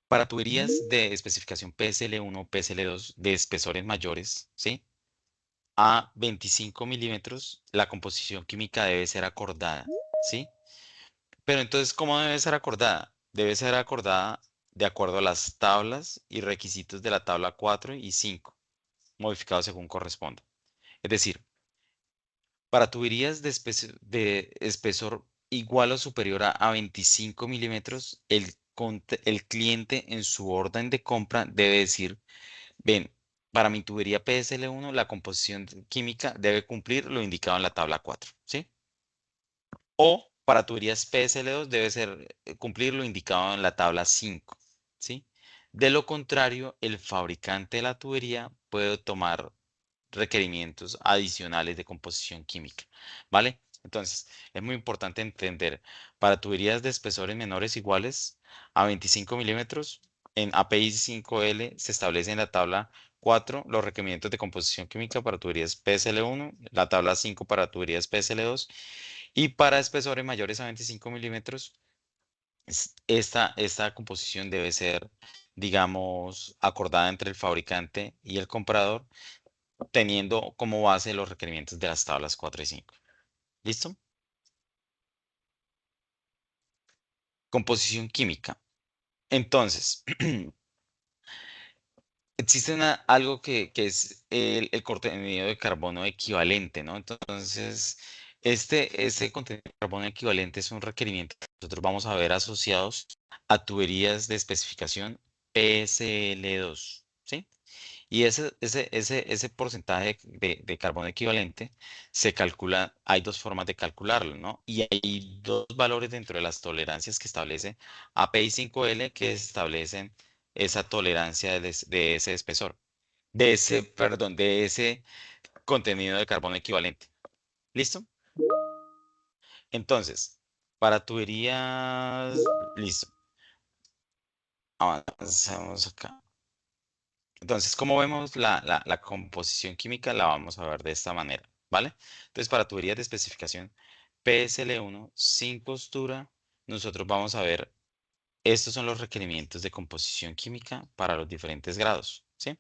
para tuberías de especificación PSL1 o PSL2 de espesores mayores, ¿sí? A 25 milímetros, la composición química debe ser acordada, ¿sí? Pero entonces, ¿cómo debe ser acordada? Debe ser acordada de acuerdo a las tablas y requisitos de la tabla 4 y 5, modificados según corresponda. Es decir, para tuberías de espesor igual o superior a 25 milímetros, el cliente en su orden de compra debe decir, ven, para mi tubería PSL1 la composición química debe cumplir lo indicado en la tabla 4, ¿sí? O para tuberías PSL2 debe ser cumplir lo indicado en la tabla 5, ¿sí? De lo contrario, el fabricante de la tubería puede tomar requerimientos adicionales de composición química, ¿vale? Entonces, es muy importante entender, para tuberías de espesores menores iguales a 25 milímetros, en API 5L se establece en la tabla 4 los requerimientos de composición química para tuberías PSL1, la tabla 5 para tuberías PSL2 y para espesores mayores a 25 milímetros, esta composición debe ser, digamos, acordada entre el fabricante y el comprador teniendo como base los requerimientos de las tablas 4 y 5. ¿Listo? Composición química. Entonces, existe algo que es el contenido de carbono equivalente, ¿no? Entonces, este contenido de carbono equivalente es un requerimiento que nosotros vamos a ver asociados a tuberías de especificación PSL2, ¿sí? Y ese porcentaje de carbono equivalente se calcula, hay dos formas de calcularlo, ¿no? Y hay dos valores dentro de las tolerancias que establece API 5L que establecen esa tolerancia de ese espesor, perdón, de ese contenido de carbono equivalente. ¿Listo? Entonces, para tuberías, listo. Avanzamos acá. Entonces, como vemos, la composición química la vamos a ver de esta manera, ¿vale? Entonces, para tuberías de especificación PSL1 sin costura, nosotros vamos a ver, estos son los requerimientos de composición química para los diferentes grados, ¿sí?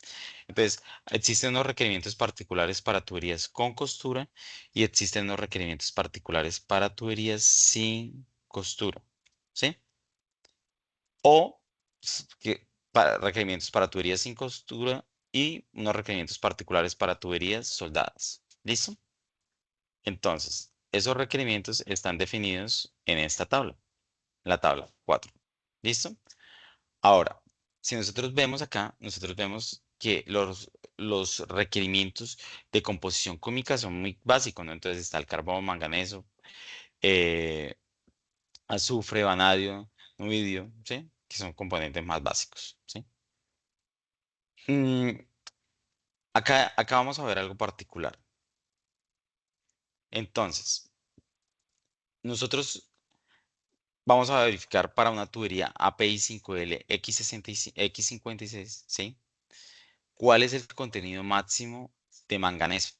Entonces, existen unos requerimientos particulares para tuberías con costura y existen unos requerimientos particulares para tuberías sin costura, ¿sí? O para requerimientos para tuberías sin costura y unos requerimientos particulares para tuberías soldadas. ¿Listo? Entonces, esos requerimientos están definidos en esta tabla, la tabla 4. ¿Listo? Ahora, si nosotros vemos acá, nosotros vemos que los requerimientos de composición química son muy básicos, ¿no? Entonces está el carbono, manganeso, eh, azufre, vanadio, nuidio, ¿sí? Que son componentes más básicos, ¿sí? Mm, acá vamos a ver algo particular. Entonces, nosotros vamos a verificar para una tubería API 5L X56, ¿sí? ¿Cuál es el contenido máximo de manganeso?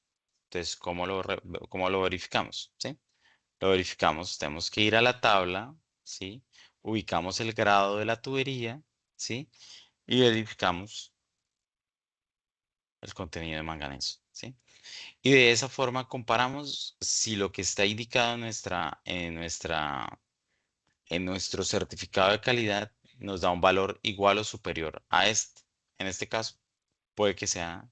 Entonces, ¿cómo lo verificamos? ¿Sí? Lo verificamos, tenemos que ir a la tabla, ¿sí? Ubicamos el grado de la tubería, ¿sí? Y verificamos el contenido de manganeso, ¿sí? Y de esa forma comparamos si lo que está indicado en nuestro certificado de calidad nos da un valor igual o superior a este. En este caso, puede que sea,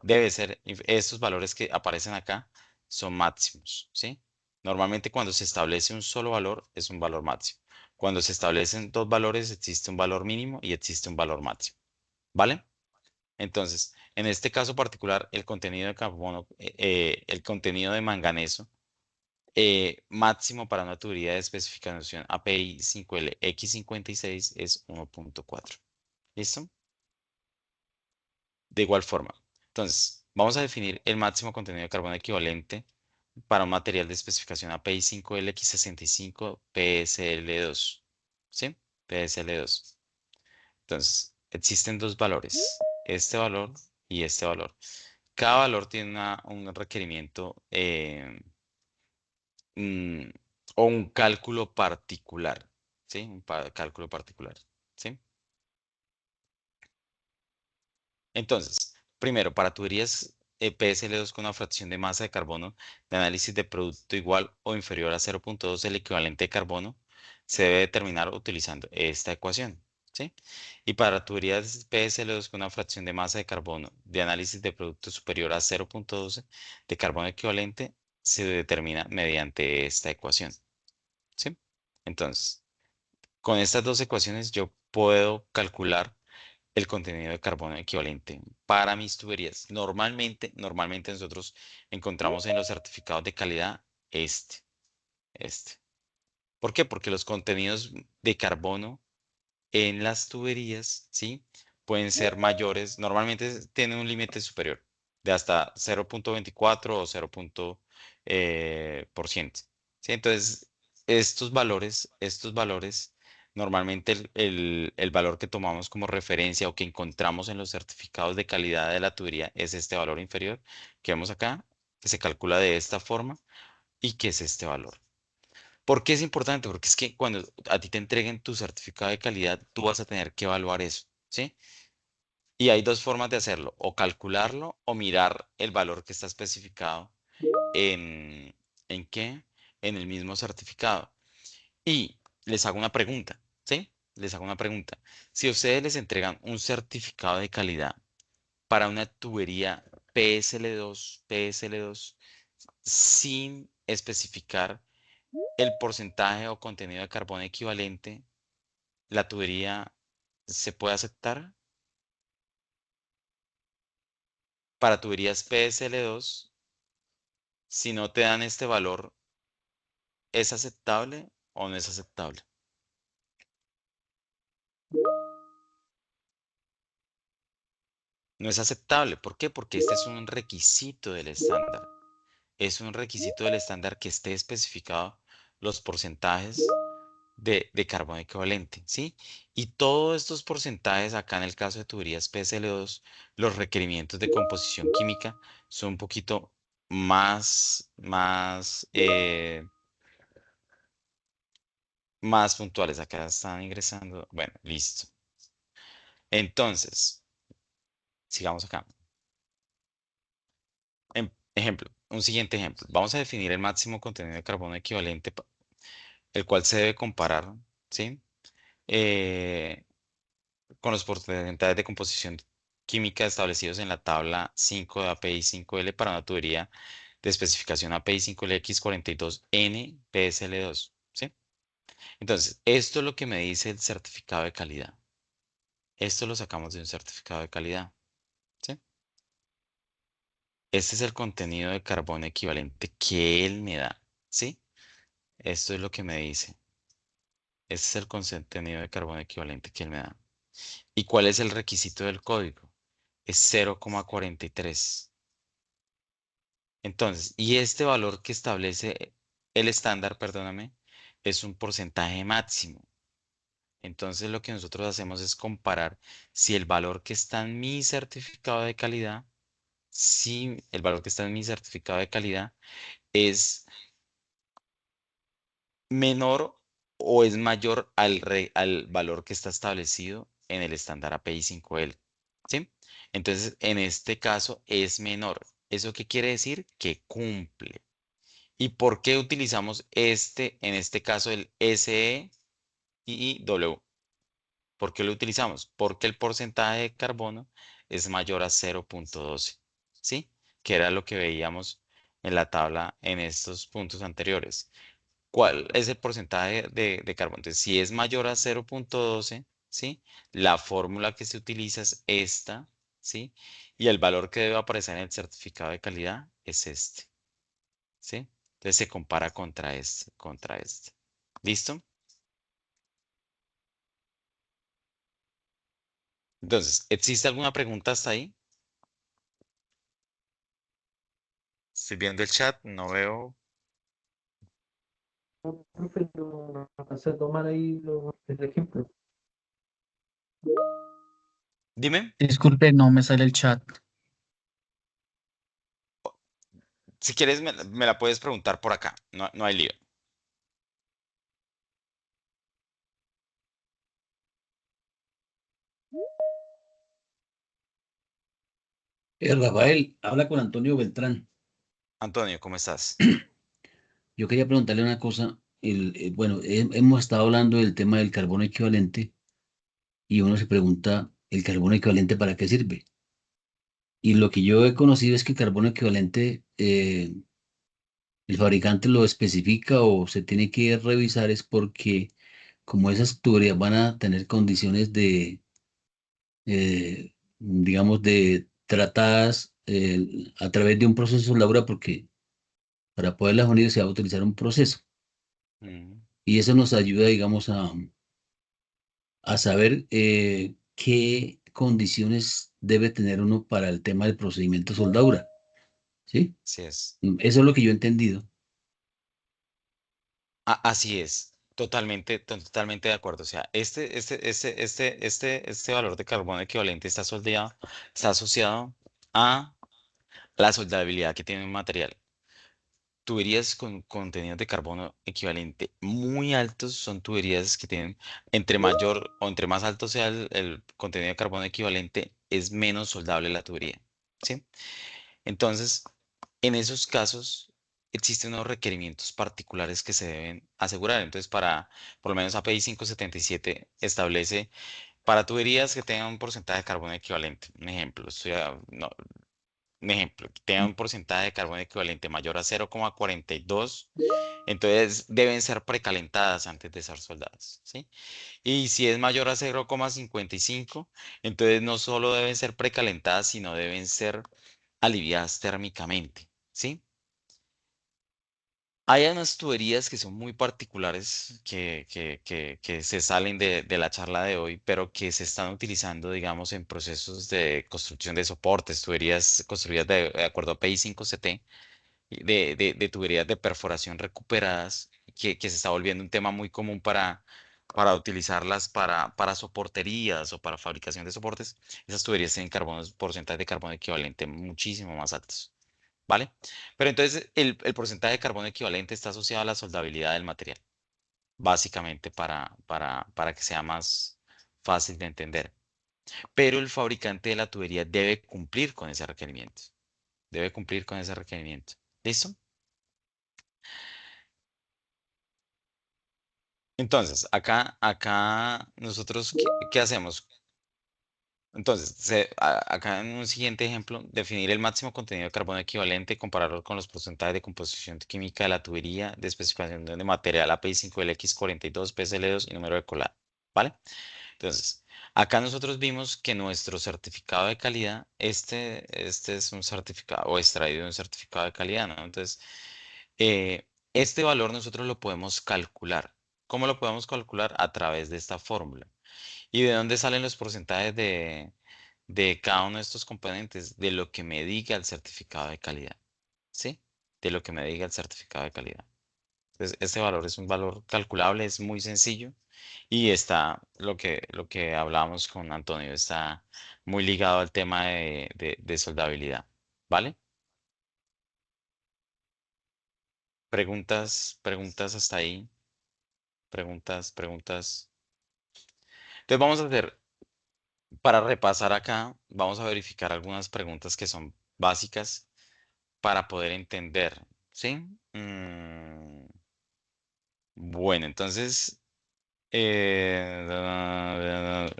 debe ser, estos valores que aparecen acá son máximos, ¿sí? Normalmente cuando se establece un solo valor es un valor máximo. Cuando se establecen dos valores existe un valor mínimo y existe un valor máximo, ¿vale? Entonces, en este caso particular, el contenido de carbono, el contenido de manganeso máximo para una tubería de especificación API 5L X56 es 1.4. ¿Listo? De igual forma. Entonces, vamos a definir el máximo contenido de carbono equivalente para un material de especificación API 5L X65 PSL2. ¿Sí? PSL2. Entonces, existen dos valores, este valor y este valor. Cada valor tiene un requerimiento mm, o un cálculo particular, ¿sí? Cálculo particular, ¿sí? Entonces, primero, para tuberías PSL2 con una fracción de masa de carbono de análisis de producto igual o inferior a 0.2 el equivalente de carbono, se debe determinar utilizando esta ecuación, ¿sí? Y para tuberías PSL2 con una fracción de masa de carbono de análisis de producto superior a 0.12 de carbono equivalente, se determina mediante esta ecuación, ¿sí? Entonces, con estas dos ecuaciones yo puedo calcular el contenido de carbono equivalente para mis tuberías. Normalmente nosotros encontramos en los certificados de calidad este, este. ¿Por qué? Porque los contenidos de carbono en las tuberías, ¿sí? Pueden ser mayores, normalmente tienen un límite superior de hasta 0.24 o 0. Por ciento, ¿sí? Entonces, estos valores, normalmente el valor que tomamos como referencia o que encontramos en los certificados de calidad de la tubería es este valor inferior que vemos acá, que se calcula de esta forma y que es este valor. ¿Por qué es importante? Porque es que cuando a ti te entreguen tu certificado de calidad, tú vas a tener que evaluar eso, ¿sí? Y hay dos formas de hacerlo, o calcularlo o mirar el valor que está especificado en, ¿en qué? En el mismo certificado. Y les hago una pregunta, ¿sí? Les hago una pregunta. Si a ustedes les entregan un certificado de calidad para una tubería PSL2 sin especificar el porcentaje o contenido de carbono equivalente, la tubería se puede aceptar. Para tuberías PSL2, si no te dan este valor, ¿es aceptable o no es aceptable? No es aceptable. ¿Por qué? Porque este es un requisito del estándar. Es un requisito del estándar que esté especificado los porcentajes de carbono equivalente, ¿sí? Y todos estos porcentajes, acá en el caso de tuberías PSL2, los requerimientos de composición química son un poquito más puntuales. Acá están ingresando. Bueno, listo. Entonces, sigamos acá. Ejemplo, un siguiente ejemplo. Vamos a definir el máximo contenido de carbono equivalente, el cual se debe comparar, ¿sí? Eh, con los porcentajes de composición química establecidos en la tabla 5 de API 5L para una tubería de especificación API 5L X42N PSL2, ¿sí? Entonces, esto es lo que me dice el certificado de calidad. Esto lo sacamos de un certificado de calidad, ¿sí? Este es el contenido de carbono equivalente que él me da, ¿sí? Esto es lo que me dice. Este es el contenido de carbono equivalente que él me da. ¿Y cuál es el requisito del código? Es 0,43. Entonces, y este valor que establece el estándar, perdóname, es un porcentaje máximo. Entonces, lo que nosotros hacemos es comparar si el valor que está en mi certificado de calidad, si el valor que está en mi certificado de calidad es menor o es mayor al valor que está establecido en el estándar API 5L. ¿Sí? Entonces, en este caso es menor. ¿Eso qué quiere decir? Que cumple. ¿Y por qué utilizamos en este caso, el SEIW? ¿Por qué lo utilizamos? Porque el porcentaje de carbono es mayor a 0,12, ¿sí? Que era lo que veíamos en la tabla en estos puntos anteriores. ¿Cuál es el porcentaje de carbono? Entonces, si es mayor a 0,12, ¿sí? La fórmula que se utiliza es esta, ¿sí? Y el valor que debe aparecer en el certificado de calidad es este, ¿sí? Entonces se compara contra este, contra este. ¿Listo? Entonces, ¿existe alguna pregunta hasta ahí? Estoy viendo el chat, no veo. Profe, no alcancé a tomar ahí el ejemplo. Dime, Disculpe, no me sale el chat. si quieres me la puedes preguntar por acá, no, no hay lío. Rafael, habla con Antonio Beltrán. Antonio, ¿cómo estás? Yo quería preguntarle una cosa. Bueno, hemos estado hablando del tema del carbono equivalente y uno se pregunta, ¿el carbono equivalente para qué sirve? Y lo que yo he conocido es que el carbono equivalente, el fabricante lo especifica o se tiene que revisar es porque como esas tuberías van a tener condiciones digamos, de tratadas a través de un proceso de soldadura, porque para poderlas unir se va a utilizar un proceso. Mm, Y eso nos ayuda, digamos, a saber qué condiciones debe tener uno para el tema del procedimiento de soldadura. ¿Sí? así es. Eso es lo que yo he entendido. Así es, totalmente, totalmente de acuerdo. O sea, este valor de carbono equivalente está asociado a la soldabilidad que tiene un material. Tuberías con contenidos de carbono equivalente muy altos son tuberías que tienen, entre mayor o entre más alto sea el contenido de carbono equivalente, es menos soldable la tubería. ¿Sí? Entonces, en esos casos existen unos requerimientos particulares que se deben asegurar. Entonces, por lo menos API 577 establece para tuberías que tengan un porcentaje de carbono equivalente. Un ejemplo, no, un ejemplo, que tengan un porcentaje de carbono equivalente mayor a 0,42, entonces deben ser precalentadas antes de ser soldadas, ¿sí? Y si es mayor a 0,55, entonces no solo deben ser precalentadas, sino deben ser aliviadas térmicamente, ¿sí? Hay unas tuberías que son muy particulares que se salen de la charla de hoy, pero que se están utilizando, digamos, en procesos de construcción de soportes, tuberías construidas de acuerdo a PI 5CT, de tuberías de perforación recuperadas, que se está volviendo un tema muy común para utilizarlas para soporterías o para fabricación de soportes. Esas tuberías tienen porcentajes de carbono equivalente muchísimo más altos. ¿Vale? Pero entonces el porcentaje de carbono equivalente está asociado a la soldabilidad del material, básicamente para que sea más fácil de entender. Pero el fabricante de la tubería debe cumplir con ese requerimiento. Debe cumplir con ese requerimiento. ¿Listo? Entonces, acá nosotros, ¿qué hacemos? Entonces, acá en un siguiente ejemplo, definir el máximo contenido de carbono equivalente, compararlo con los porcentajes de composición química de la tubería, de especificación de material API5LX42, PSL2 y número de colado. ¿Vale? Entonces, acá nosotros vimos que nuestro certificado de calidad, este es un certificado o extraído de un certificado de calidad, ¿no? Entonces, eh, Este valor nosotros lo podemos calcular. ¿Cómo lo podemos calcular? A través de esta fórmula. ¿Y de dónde salen los porcentajes de cada uno de estos componentes? De lo que me diga el certificado de calidad. ¿Sí? De lo que me diga el certificado de calidad. Entonces, este valor es un valor calculable, es muy sencillo. Y está lo que hablábamos con Antonio, está muy ligado al tema de soldabilidad. ¿Vale? Preguntas hasta ahí. Preguntas. Entonces vamos a hacer, para repasar acá, vamos a verificar algunas preguntas que son básicas para poder entender, ¿sí? Bueno, entonces,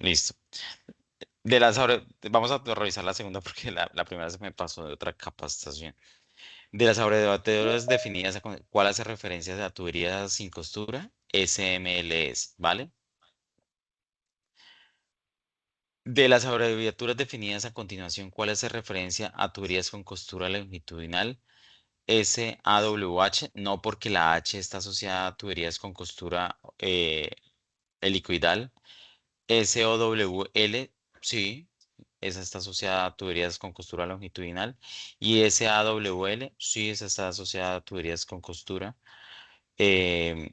listo. Vamos a revisar la segunda porque la primera se me pasó de otra capacitación. De las abreviaturas definidas, ¿cuál hace referencia a tuberías sin costura? SMLS, ¿vale? De las abreviaturas definidas a continuación, ¿cuál hace referencia a tuberías con costura longitudinal? SAWH, no porque la H está asociada a tuberías con costura helicoidal. SOWL, sí, esa está asociada a tuberías con costura longitudinal. Y SAWL, sí, esa está asociada a tuberías con costura em,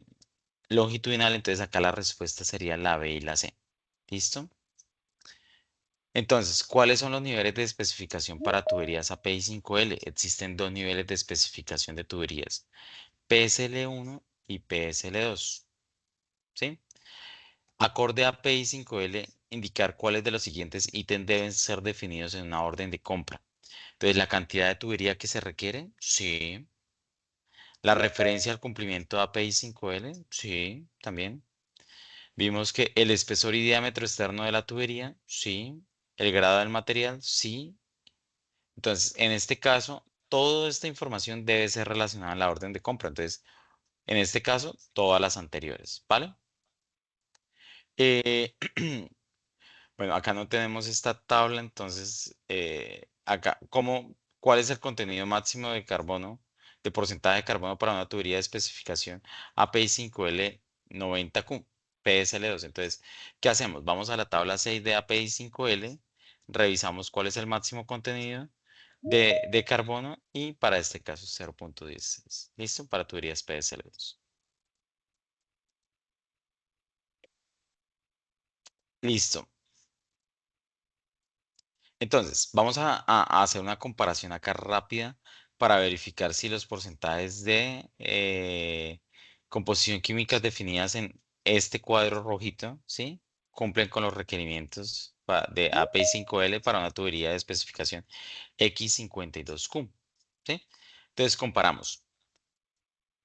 longitudinal. Entonces acá la respuesta sería la B y la C. ¿Listo? Entonces, ¿cuáles son los niveles de especificación para tuberías API 5L? Existen dos niveles de especificación de tuberías, PSL1 y PSL2. ¿Sí? Acorde a API 5L, indicar cuáles de los siguientes ítems deben ser definidos en una orden de compra. Entonces, la cantidad de tubería que se requiere, sí. La referencia al cumplimiento de API 5L, sí, también. Vimos que el espesor y diámetro externo de la tubería, sí. El grado del material, sí. Entonces, en este caso, toda esta información debe ser relacionada a la orden de compra. Entonces, en este caso, todas las anteriores, ¿vale? Eh, bueno, acá no tenemos esta tabla, entonces, acá, ¿cuál es el contenido máximo de carbono, de porcentaje de carbono para una tubería de especificación API 5L 90Q, PSL2? Entonces, ¿qué hacemos? Vamos a la tabla 6 de API 5L, revisamos cuál es el máximo contenido de carbono y para este caso 0.16. ¿Listo? Para tuberías PSL2. Listo. Entonces, vamos a hacer una comparación acá rápida para verificar si los porcentajes de composición química definidas en este cuadro rojito, ¿sí? Cumplen con los requerimientos de API 5L para una tubería de especificación X52Q, ¿sí? Entonces, comparamos.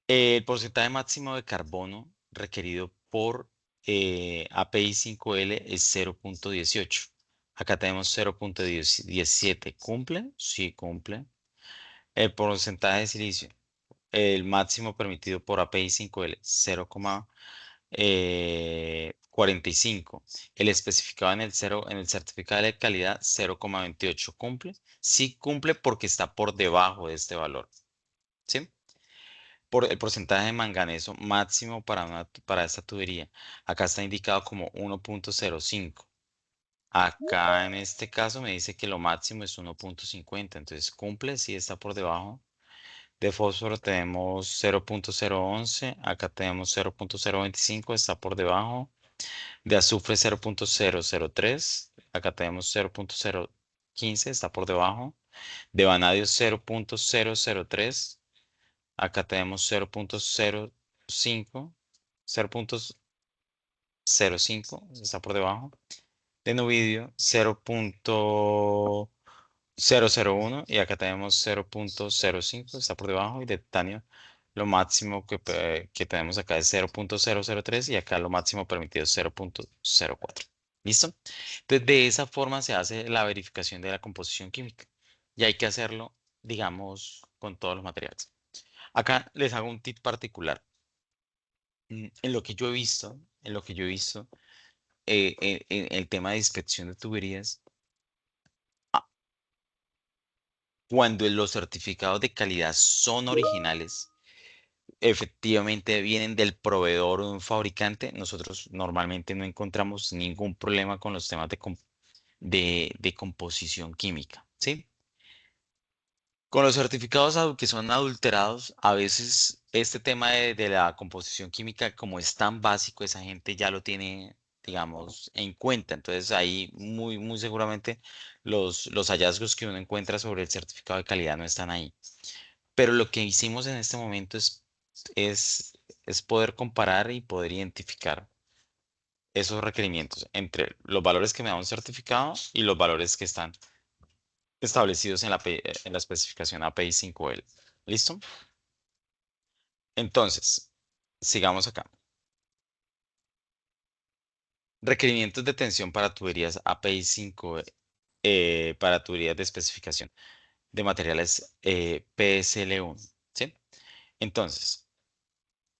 El porcentaje máximo de carbono requerido por API 5L es 0.18. Acá tenemos 0.17. ¿Cumple? Sí, cumple. El porcentaje de silicio, el máximo permitido por API 5L, 0,45. El especificado en el certificado de calidad, 0,28. ¿Cumple? Sí, cumple porque está por debajo de este valor. ¿Sí? Por el porcentaje de manganeso máximo para esta tubería. Acá está indicado como 1.05. Acá en este caso me dice que lo máximo es 1.50. Entonces cumple, sí está por debajo. De fósforo tenemos 0.011. Acá tenemos 0.025, está por debajo. De azufre 0.003. Acá tenemos 0.015, está por debajo. De vanadio 0.003. Acá tenemos 0.05, 0.05, está por debajo. De novidio 0.001 y acá tenemos 0.05, está por debajo. Y de titanio lo máximo que tenemos acá es 0.003 y acá lo máximo permitido es 0.04. ¿Listo? Entonces de esa forma se hace la verificación de la composición química y hay que hacerlo, digamos, con todos los materiales. Acá les hago un tip particular. En lo que yo he visto, en el tema de inspección de tuberías, cuando los certificados de calidad son originales, efectivamente vienen del proveedor o un fabricante, nosotros normalmente no encontramos ningún problema con los temas de composición química, ¿sí? Con los certificados que son adulterados, a veces este tema de la composición química, como es tan básico, esa gente ya lo tiene, digamos, en cuenta. Entonces ahí muy seguramente los hallazgos que uno encuentra sobre el certificado de calidad no están ahí. Pero lo que hicimos en este momento es, es poder comparar y poder identificar esos requerimientos entre los valores que me da un certificado y los valores que están establecidos en la especificación API 5L. ¿Listo? Entonces, sigamos acá. Requerimientos de tensión para tuberías API 5, para tuberías de especificación de materiales PSL1. ¿Sí? Entonces,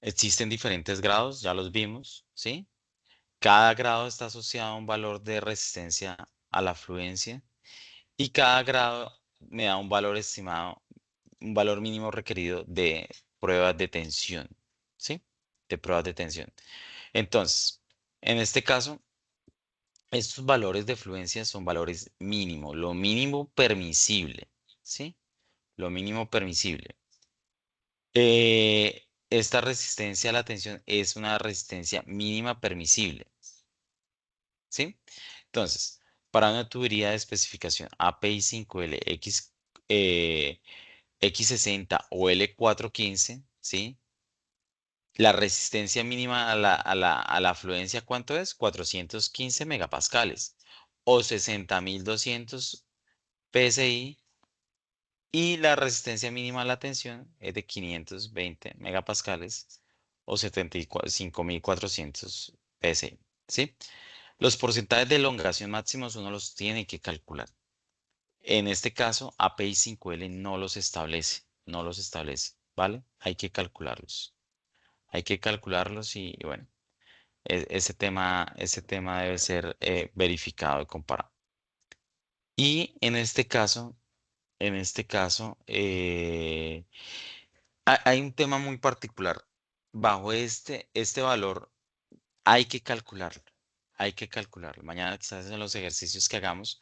existen diferentes grados, ya los vimos, ¿sí? Cada grado está asociado a un valor de resistencia a la fluencia y cada grado me da un valor estimado, un valor mínimo requerido de pruebas de tensión, ¿sí? De pruebas de tensión. Entonces, en este caso, estos valores de fluencia son valores mínimos, lo mínimo permisible, ¿sí? Lo mínimo permisible. Esta resistencia a la tensión es una resistencia mínima permisible, ¿sí? Entonces, para una tubería de especificación API 5L X60 o L415, ¿sí? La resistencia mínima a la fluencia, ¿cuánto es? 415 megapascales o 60.200 PSI, y la resistencia mínima a la tensión es de 520 megapascales o 75.400 PSI, ¿sí? Los porcentajes de elongación máximos uno los tiene que calcular. En este caso, API 5L no los establece, no los establece, ¿vale? Hay que calcularlos. Hay que calcularlos y bueno, ese tema debe ser verificado y comparado. Y en este caso, hay un tema muy particular. Bajo este valor hay que calcularlo. Hay que calcularlo. Mañana quizás en los ejercicios que hagamos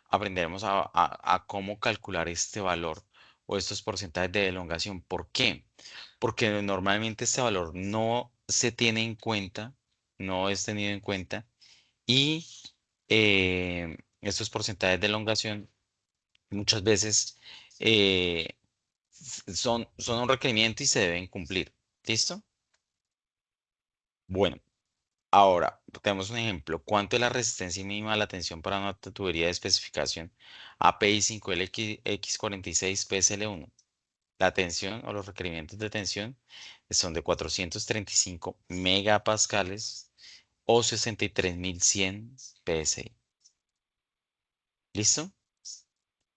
aprenderemos a cómo calcular este valor o estos porcentajes de elongación. ¿Por qué? Porque normalmente este valor no se tiene en cuenta, no es tenido en cuenta, y estos porcentajes de elongación muchas veces eh, son un requerimiento y se deben cumplir. ¿Listo? Bueno, ahora tenemos un ejemplo. ¿Cuánto es la resistencia mínima a la tensión para una tubería de especificación API 5LX46 PSL1? La tensión o los requerimientos de tensión son de 435 megapascales o 63.100 PSI. ¿Listo?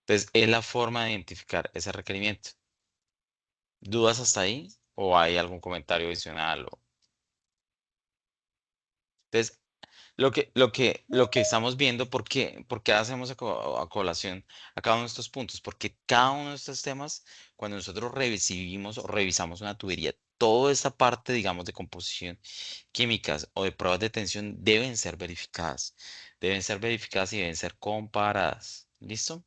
Entonces, es la forma de identificar ese requerimiento. ¿Dudas hasta ahí? ¿O hay algún comentario adicional? Entonces, lo que estamos viendo, ¿por qué hacemos a colación a cada uno de estos puntos? Porque cada uno de estos temas, cuando nosotros recibimos o revisamos una tubería, toda esta parte, digamos, de composición químicas o de pruebas de tensión deben ser verificadas. Deben ser verificadas y deben ser comparadas. ¿Listo?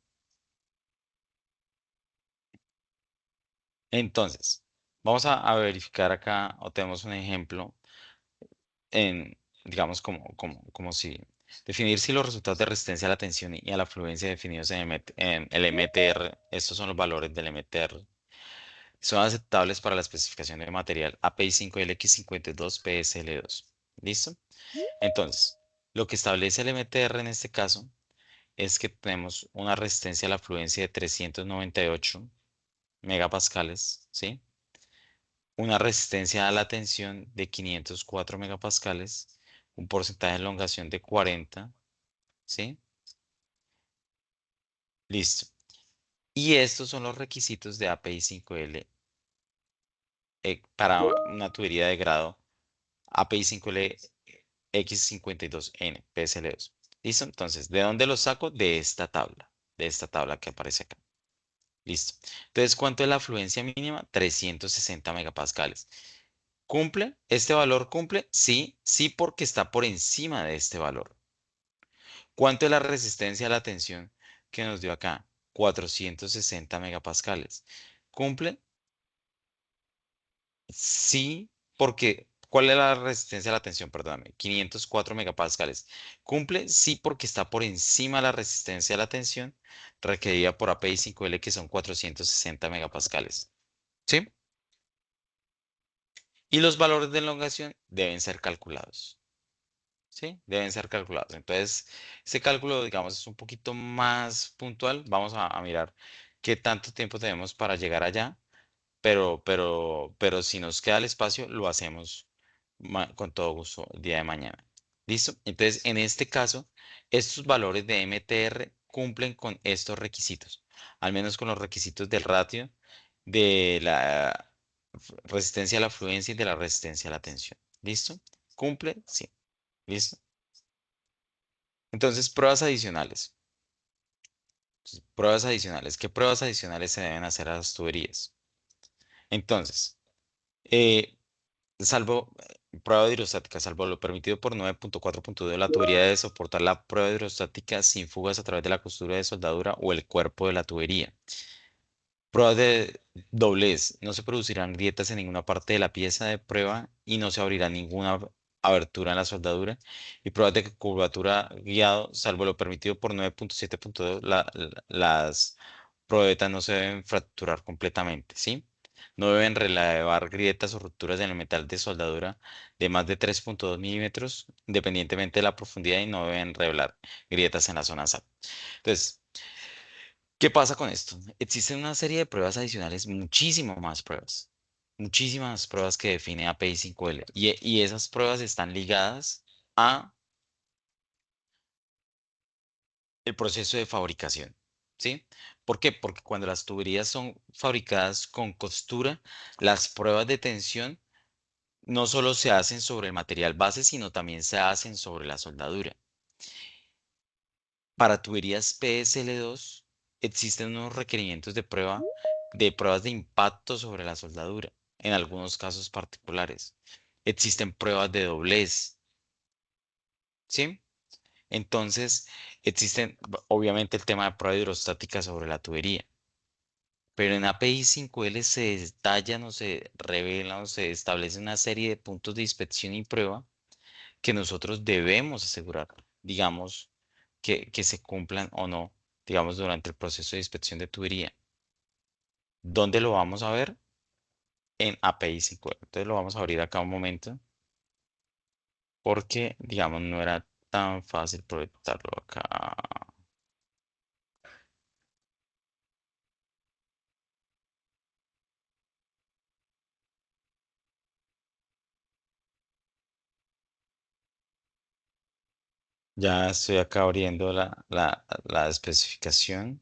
Entonces, vamos a verificar acá, o tenemos un ejemplo digamos, como si definir si los resultados de resistencia a la tensión y a la fluencia definidos en el MTR, estos son los valores del MTR, son aceptables para la especificación de material API 5LX52 PSL2. ¿Listo? Entonces, lo que establece el MTR en este caso es que tenemos una resistencia a la fluencia de 398 megapascales, ¿sí? Una resistencia a la tensión de 504 megapascales, un porcentaje de elongación de 40, ¿sí? Listo. Y estos son los requisitos de API 5L para una tubería de grado API 5L X52N PSL2. ¿Listo? Entonces, ¿de dónde los saco? De esta tabla que aparece acá. Listo. Entonces, ¿cuánto es la afluencia mínima? 360 megapascales. ¿Cumple? ¿Este valor cumple? Sí, sí, porque está por encima de este valor. ¿Cuánto es la resistencia a la tensión que nos dio acá? 460 megapascales. ¿Cumple? Sí, porque ¿cuál es la resistencia a la tensión? Perdóname, 504 megapascales. ¿Cumple? Sí, porque está por encima de la resistencia a la tensión requerida por API 5L, que son 460 megapascales. ¿Sí? Y los valores de elongación deben ser calculados. ¿Sí? Deben ser calculados. Entonces, ese cálculo, digamos, es un poquito más puntual. Vamos a mirar qué tanto tiempo tenemos para llegar allá, pero si nos queda el espacio, lo hacemos con todo gusto el día de mañana. ¿Listo? Entonces, en este caso, estos valores de MTR cumplen con estos requisitos, al menos con los requisitos del ratio, de la resistencia a la fluencia y de la resistencia a la tensión. ¿Listo? ¿Cumple? Sí. ¿Listo? Entonces, pruebas adicionales. Pruebas adicionales. ¿Qué pruebas adicionales se deben hacer a las tuberías? Entonces, salvo prueba hidrostática, salvo lo permitido por 9.4.2, la tubería debe soportar la prueba hidrostática sin fugas a través de la costura de soldadura o el cuerpo de la tubería. Pruebas de doblez. No se producirán grietas en ninguna parte de la pieza de prueba y no se abrirá ninguna abertura en la soldadura. Y pruebas de curvatura guiado, salvo lo permitido por 9.7.2, las probetas no se deben fracturar completamente, ¿sí? No deben relevar grietas o rupturas en el metal de soldadura de más de 3.2 milímetros, independientemente de la profundidad, y no deben revelar grietas en la zona SAT. Entonces, ¿qué pasa con esto? Existen una serie de pruebas adicionales, muchísimas pruebas que define API 5L. Y esas pruebas están ligadas a el proceso de fabricación, ¿sí? ¿Por qué? Porque cuando las tuberías son fabricadas con costura, las pruebas de tensión no solo se hacen sobre el material base, sino también se hacen sobre la soldadura. Para tuberías PSL2 existen unos requerimientos de pruebas de impacto sobre la soldadura, en algunos casos particulares. Existen pruebas de doblez, ¿sí? Entonces, existen, obviamente, el tema de prueba hidrostática sobre la tubería. Pero en API 5L se detallan o se revelan o se establece una serie de puntos de inspección y prueba que nosotros debemos asegurar, digamos, que se cumplan o no, digamos, durante el proceso de inspección de tubería. ¿Dónde lo vamos a ver? En API 5L. Entonces lo vamos a abrir acá un momento, porque, digamos, no era tan fácil proyectarlo acá. Ya estoy acá abriendo la especificación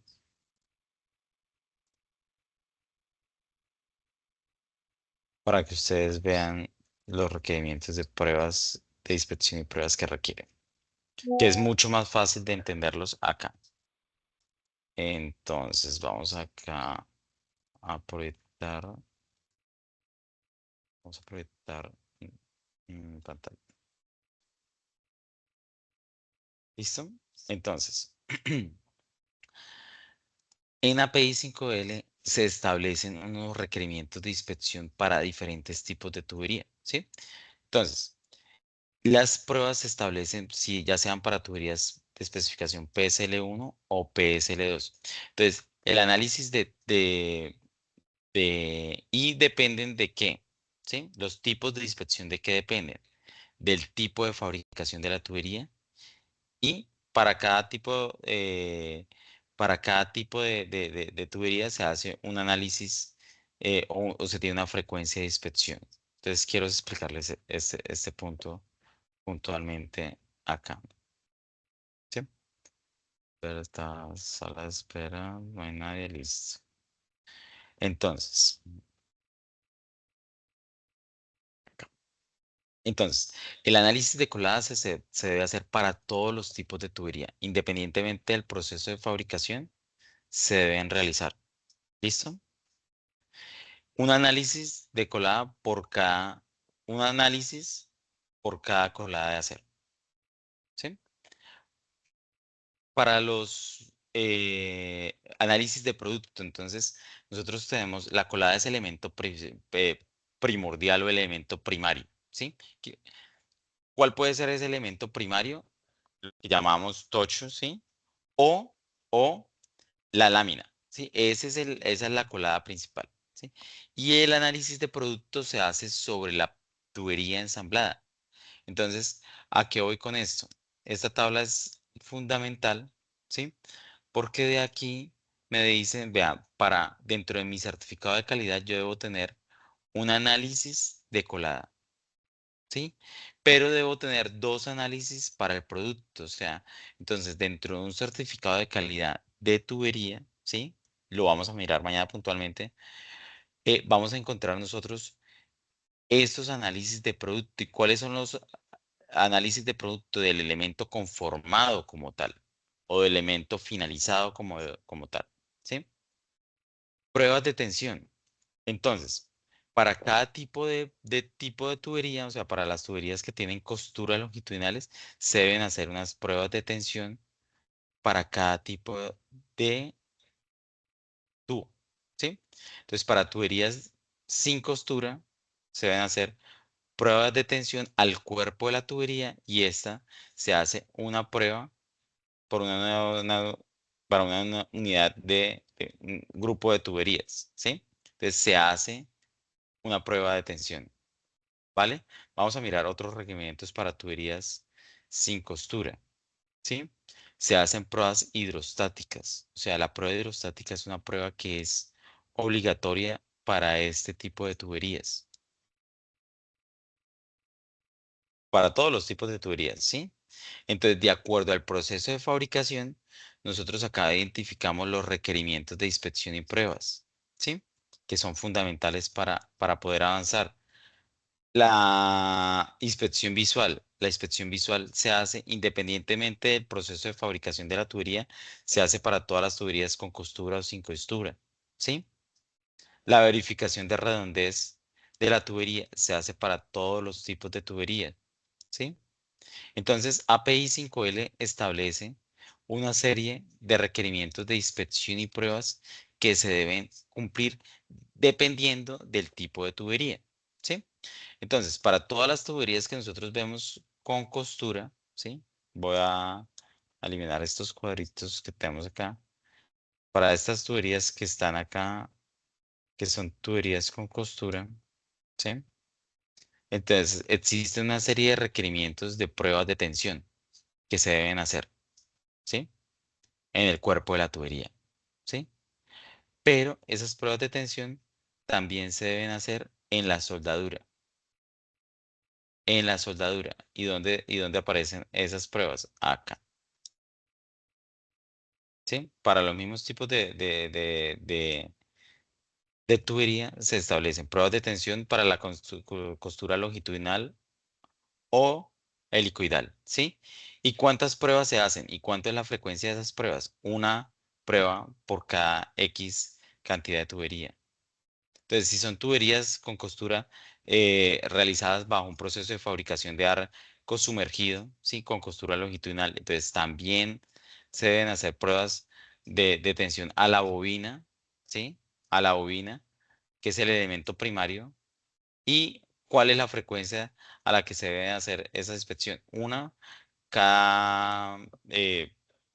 para que ustedes vean los requerimientos de pruebas de inspección y pruebas que requieren, que es mucho más fácil de entenderlos acá. Entonces vamos acá a proyectar, vamos a proyectar pantalla. ¿Listo? Entonces, en API 5L se establecen unos requerimientos de inspección para diferentes tipos de tubería, ¿sí? Entonces, las pruebas se establecen si ya sean para tuberías de especificación PSL1 o PSL2. Entonces, el análisis y dependen de qué, ¿sí? Los tipos de inspección de qué dependen, del tipo de fabricación de la tubería y para cada tipo de tubería se hace un análisis o se tiene una frecuencia de inspección. Entonces, quiero explicarles este punto puntualmente acá. ¿Sí? Pero esta sala de espera, no hay nadie listo. Entonces, acá. Entonces, el análisis de colada se debe hacer para todos los tipos de tubería, independientemente del proceso de fabricación, se deben realizar. ¿Listo? Un análisis de colada un análisis por cada colada de acero. ¿Sí? Para los análisis de producto, entonces, nosotros tenemos, la colada es elemento primordial o elemento primario, ¿sí? ¿Cuál puede ser ese elemento primario? Lo que llamamos tocho, ¿sí? O, o la lámina, ¿sí? Esa es la colada principal, ¿sí? Y el análisis de producto se hace sobre la tubería ensamblada. Entonces, ¿a qué voy con esto? Esta tabla es fundamental, ¿sí? Porque de aquí me dicen, vean, dentro de mi certificado de calidad yo debo tener un análisis de colada, ¿sí? Pero debo tener dos análisis para el producto, o sea, entonces dentro de un certificado de calidad de tubería, ¿sí? Lo vamos a mirar mañana puntualmente, vamos a encontrar nosotros estos análisis de producto. ¿Y cuáles son los análisis de producto del elemento conformado como tal o del elemento finalizado como tal? ¿Sí? Pruebas de tensión. Entonces, para cada tipo de tubería, o sea, para las tuberías que tienen costuras longitudinales, se deben hacer unas pruebas de tensión para cada tipo de tubo, ¿sí? Entonces, para tuberías sin costura, se deben hacer pruebas de tensión al cuerpo de la tubería y esta se hace una prueba por para una unidad de un grupo de tuberías, ¿sí? Entonces, se hace una prueba de tensión, ¿vale? Vamos a mirar otros requerimientos para tuberías sin costura, ¿sí? Se hacen pruebas hidrostáticas. O sea, la prueba hidrostática es una prueba que es obligatoria para este tipo de tuberías. Para todos los tipos de tuberías, ¿sí? Entonces, de acuerdo al proceso de fabricación, nosotros acá identificamos los requerimientos de inspección y pruebas, ¿sí? Que son fundamentales para poder avanzar. La inspección visual. La inspección visual se hace independientemente del proceso de fabricación de la tubería, se hace para todas las tuberías con costura o sin costura, ¿sí? La verificación de redondez de la tubería se hace para todos los tipos de tuberías, ¿sí? Entonces, API 5L establece una serie de requerimientos de inspección y pruebas que se deben cumplir dependiendo del tipo de tubería, ¿sí? Entonces, para todas las tuberías que nosotros vemos con costura, ¿sí? Voy a eliminar estos cuadritos que tenemos acá. Para estas tuberías que están acá, que son tuberías con costura, ¿sí? Entonces, existe una serie de requerimientos de pruebas de tensión que se deben hacer, ¿sí? En el cuerpo de la tubería, ¿sí? Pero esas pruebas de tensión también se deben hacer en la soldadura. En la soldadura. Y dónde aparecen esas pruebas? Acá. ¿Sí? Para los mismos tipos de tubería se establecen pruebas de tensión para la costura longitudinal o helicoidal, ¿sí? ¿Y cuántas pruebas se hacen? ¿Y cuánto es la frecuencia de esas pruebas? Una prueba por cada X cantidad de tubería. Entonces, si son tuberías con costura realizadas bajo un proceso de fabricación de arco sumergido, ¿sí? Con costura longitudinal, entonces también se deben hacer pruebas de tensión a la bobina, ¿sí? A la bobina, que es el elemento primario. ¿Y cuál es la frecuencia a la que se debe hacer esa inspección? Una cada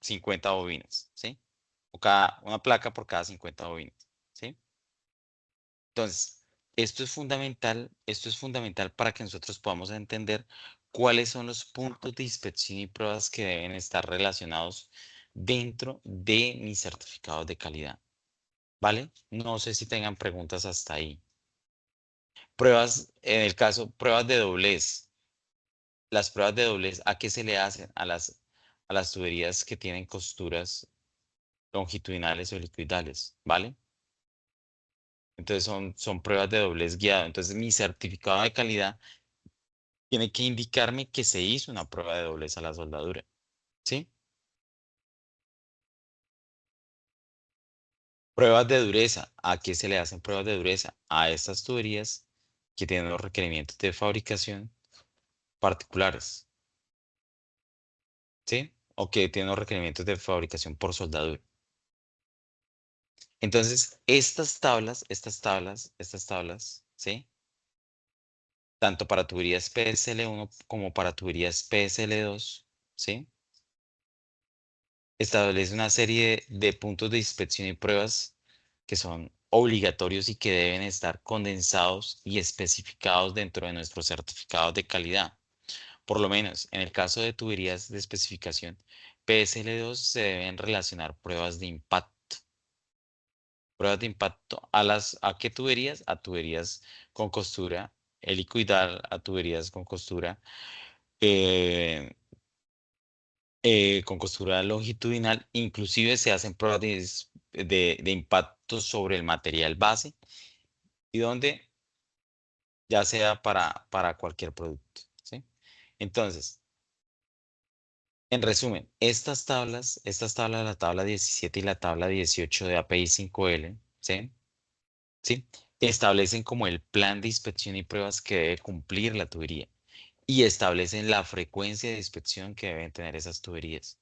50 bobinas, ¿sí? Una placa por cada 50 bobinas, ¿sí? Entonces, esto es fundamental para que nosotros podamos entender cuáles son los puntos de inspección y pruebas que deben estar relacionados dentro de mis certificados de calidad, ¿vale? No sé si tengan preguntas hasta ahí. Pruebas, en el caso, pruebas de doblez. Las pruebas de doblez, ¿a qué se le hacen? A las tuberías que tienen costuras longitudinales o helicoidales, ¿vale? Entonces son pruebas de doblez guiado. Entonces mi certificado de calidad tiene que indicarme que se hizo una prueba de doblez a la soldadura, ¿sí? Pruebas de dureza. ¿A qué se le hacen pruebas de dureza? A estas tuberías que tienen los requerimientos de fabricación particulares, ¿sí? O que tienen los requerimientos de fabricación por soldadura. Entonces, estas tablas, ¿sí? Tanto para tuberías PSL1 como para tuberías PSL2, ¿sí? Establece una serie de puntos de inspección y pruebas que son obligatorios y que deben estar condensados y especificados dentro de nuestros certificados de calidad. Por lo menos, en el caso de tuberías de especificación PSL2 se deben relacionar pruebas de impacto. Pruebas de impacto ¿a qué tuberías? A tuberías con costura helicoidal, a tuberías eh, con costura longitudinal. Inclusive se hacen pruebas de impacto sobre el material base y donde ya sea para cualquier producto, ¿sí? Entonces, en resumen, estas tablas, la tabla 17 y la tabla 18 de API 5L, ¿sí? ¿Sí? Establecen como el plan de inspección y pruebas que debe cumplir la tubería y establecen la frecuencia de inspección que deben tener esas tuberías.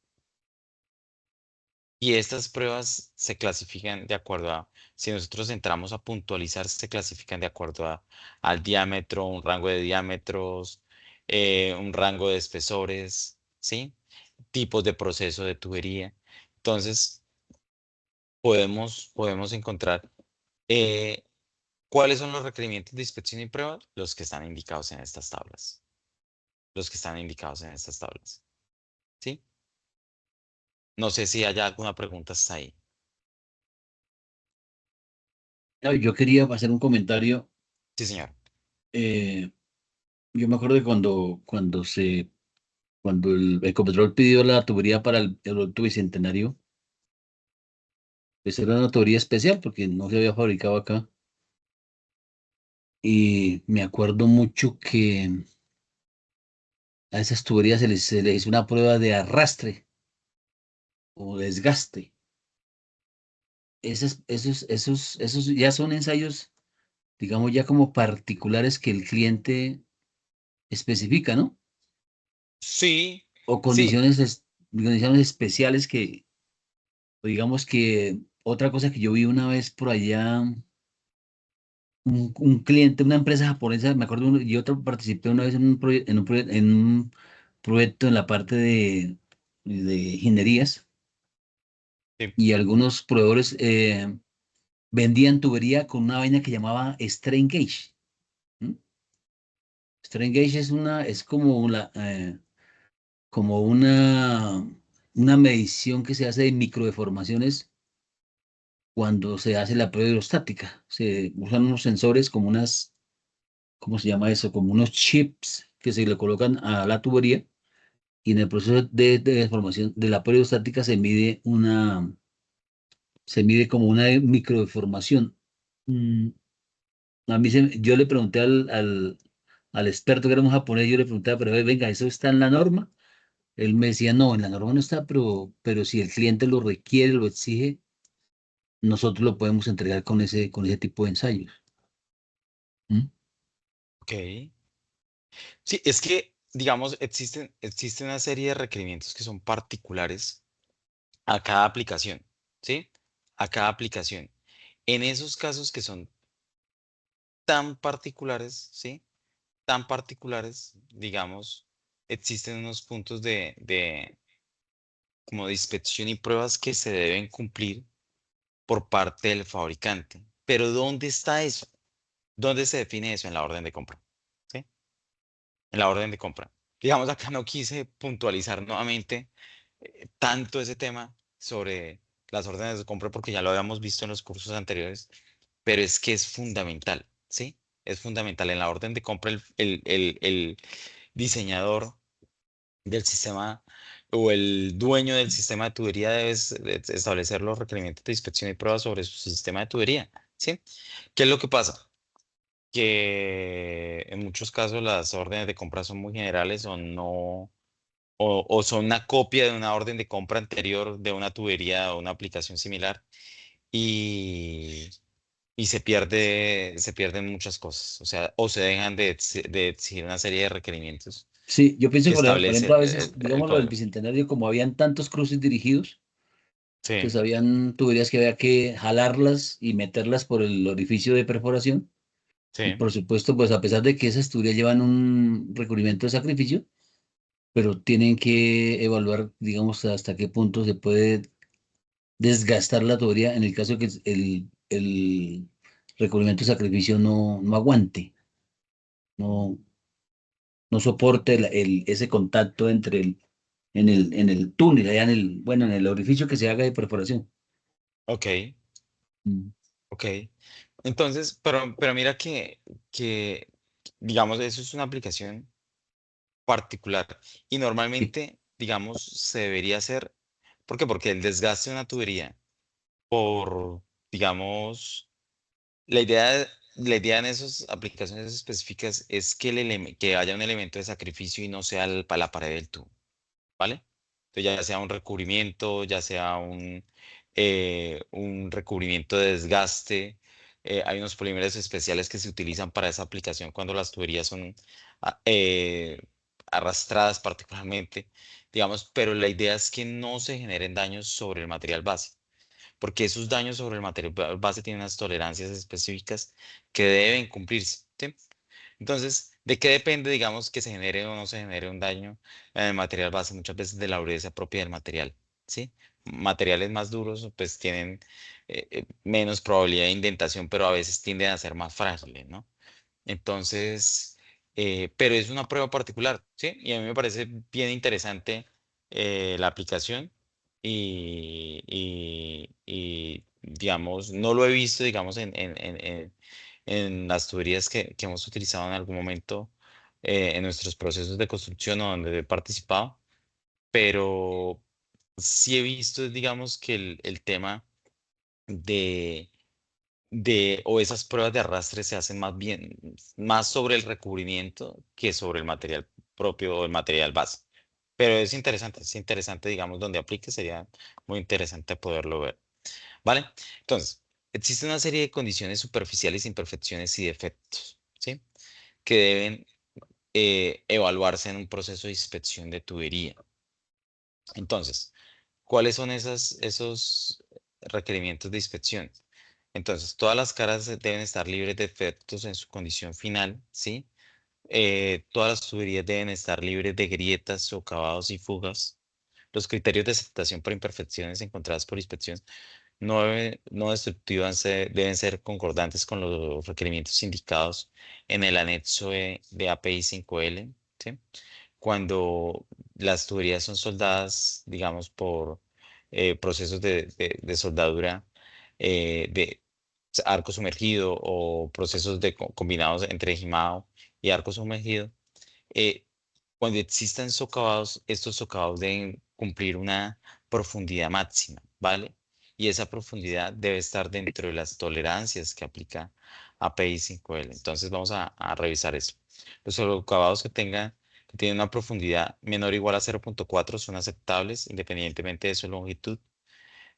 Y estas pruebas se clasifican de acuerdo a, si nosotros entramos a puntualizar, se clasifican de acuerdo al diámetro, un rango de diámetros, un rango de espesores, ¿sí? Tipos de proceso de tubería. Entonces, podemos encontrar eh, cuáles son los requerimientos de inspección y prueba, los que están indicados en estas tablas. Los que están indicados en estas tablas, ¿sí? No sé si haya alguna pregunta hasta ahí. No, yo quería hacer un comentario. Sí, señor. eh, yo me acuerdo que cuando el Ecopetrol pidió la tubería para el producto bicentenario, pues era una tubería especial porque no se había fabricado acá. Y me acuerdo mucho que a esas tuberías se les hizo una prueba de arrastre o desgaste. Esos ya son ensayos, digamos, ya como particulares que el cliente especifica, ¿no? Sí, O sí, condiciones especiales que, digamos que otra cosa que yo vi una vez por allá, un cliente, una empresa japonesa, me acuerdo, y otro participé una vez en un proyecto en la parte de ingenierías sí. y algunos proveedores vendían tubería con una vaina que llamaba strain gauge. ¿M? Strain gauge es como una medición que se hace de microdeformaciones cuando se hace la prueba hidrostática. Se usan unos sensores como ¿cómo se llama eso? Como unos chips que se le colocan a la tubería y en el proceso de deformación de la prueba hidrostática se mide como una microdeformación. Mm, yo le pregunté al experto que era un japonés, yo le preguntaba, pero venga, ¿eso está en la norma? Él me decía, no, en la norma no está, pero si el cliente lo requiere, lo exige, nosotros lo podemos entregar con ese tipo de ensayos. ¿Mm? Ok. Sí, es que, digamos, existe una serie de requerimientos que son particulares a cada aplicación, ¿sí? A cada aplicación. En esos casos que son tan particulares, ¿sí? Tan particulares, digamos, existen unos puntos como de inspección y pruebas que se deben cumplir por parte del fabricante. Pero ¿dónde está eso? ¿Dónde se define eso en la orden de compra? ¿Sí? En la orden de compra. Digamos, acá no quise puntualizar nuevamente tanto ese tema sobre las órdenes de compra porque ya lo habíamos visto en los cursos anteriores, pero es que es fundamental, ¿sí? Es fundamental. En la orden de compra el diseñador del sistema o el dueño del sistema de tubería debe establecer los requerimientos de inspección y prueba sobre su sistema de tubería, ¿sí? ¿Qué es lo que pasa? Que en muchos casos las órdenes de compra son muy generales o no, o son una copia de una orden de compra anterior de una tubería o una aplicación similar y, y se pierden muchas cosas, o sea, o se dejan de exigir una serie de requerimientos Sí, yo pienso que que, por establece ejemplo, a veces, el digamos, lo del código. Bicentenario, como habían tantos cruces dirigidos, pues Sí, habían tuberías que había que jalarlas y meterlas por el orificio de perforación. Y sí, por supuesto, pues a pesar de que esas tuberías llevan un recubrimiento de sacrificio, pero tienen que evaluar, digamos, hasta qué punto se puede desgastar la tubería en el caso de que el recubrimiento de sacrificio no aguante, no, no soporte ese contacto entre en el túnel, allá bueno, en el orificio que se haga de perforación. ok, Mm. ok. Entonces, pero mira que, digamos, eso es una aplicación particular y Sí, normalmente, digamos, se debería hacer, ¿por qué? Porque el desgaste de una tubería por, digamos, la idea en esas aplicaciones específicas es que, que haya un elemento de sacrificio y no sea la pared del tubo, ¿vale? Entonces, ya sea un recubrimiento, ya sea un recubrimiento de desgaste. Hay unos polímeros especiales que se utilizan para esa aplicación cuando las tuberías son ah, eh, arrastradas particularmente, digamos, pero la idea es que no se generen daños sobre el material base, porque esos daños sobre el material base tienen unas tolerancias específicas que deben cumplirse, ¿sí? Entonces, ¿de qué depende, digamos, que se genere o no se genere un daño en el material base? Muchas veces de la dureza propia del material, ¿sí? Materiales más duros, pues tienen menos probabilidad de indentación, pero a veces tienden a ser más frágiles, ¿no? Entonces, pero es una prueba particular, ¿sí? Y a mí me parece bien interesante la aplicación digamos, no lo he visto, digamos, en las tuberías que hemos utilizado en algún momento en nuestros procesos de construcción o donde he participado, pero sí he visto, digamos, que el tema de o esas pruebas de arrastre se hacen más bien, más sobre el recubrimiento que sobre el material propio o el material base. Pero es interesante, digamos, donde aplique, sería muy interesante poderlo ver. ¿Vale? Entonces, existe una serie de condiciones superficiales, imperfecciones y defectos, ¿sí? Que deben evaluarse en un proceso de inspección de tubería. Entonces, ¿cuáles son esos requerimientos de inspección? Entonces, todas las caras deben estar libres de defectos en su condición final, ¿sí? Todas las tuberías deben estar libres de grietas, socavados y fugas. Los criterios de aceptación por imperfecciones encontradas por inspección no destructivas deben ser concordantes con los requerimientos indicados en el anexo de API 5L, ¿sí? Cuando las tuberías son soldadas, digamos, por procesos de soldadura de arco sumergido o procesos combinados entre gimado y arco sumergido, eh, cuando existan socavados, estos socavados deben cumplir una profundidad máxima, ¿vale? Y esa profundidad debe estar dentro de las tolerancias que aplica API 5L. Entonces vamos a revisar eso. Los socavados que tienen una profundidad menor o igual a 0.4 son aceptables independientemente de su longitud.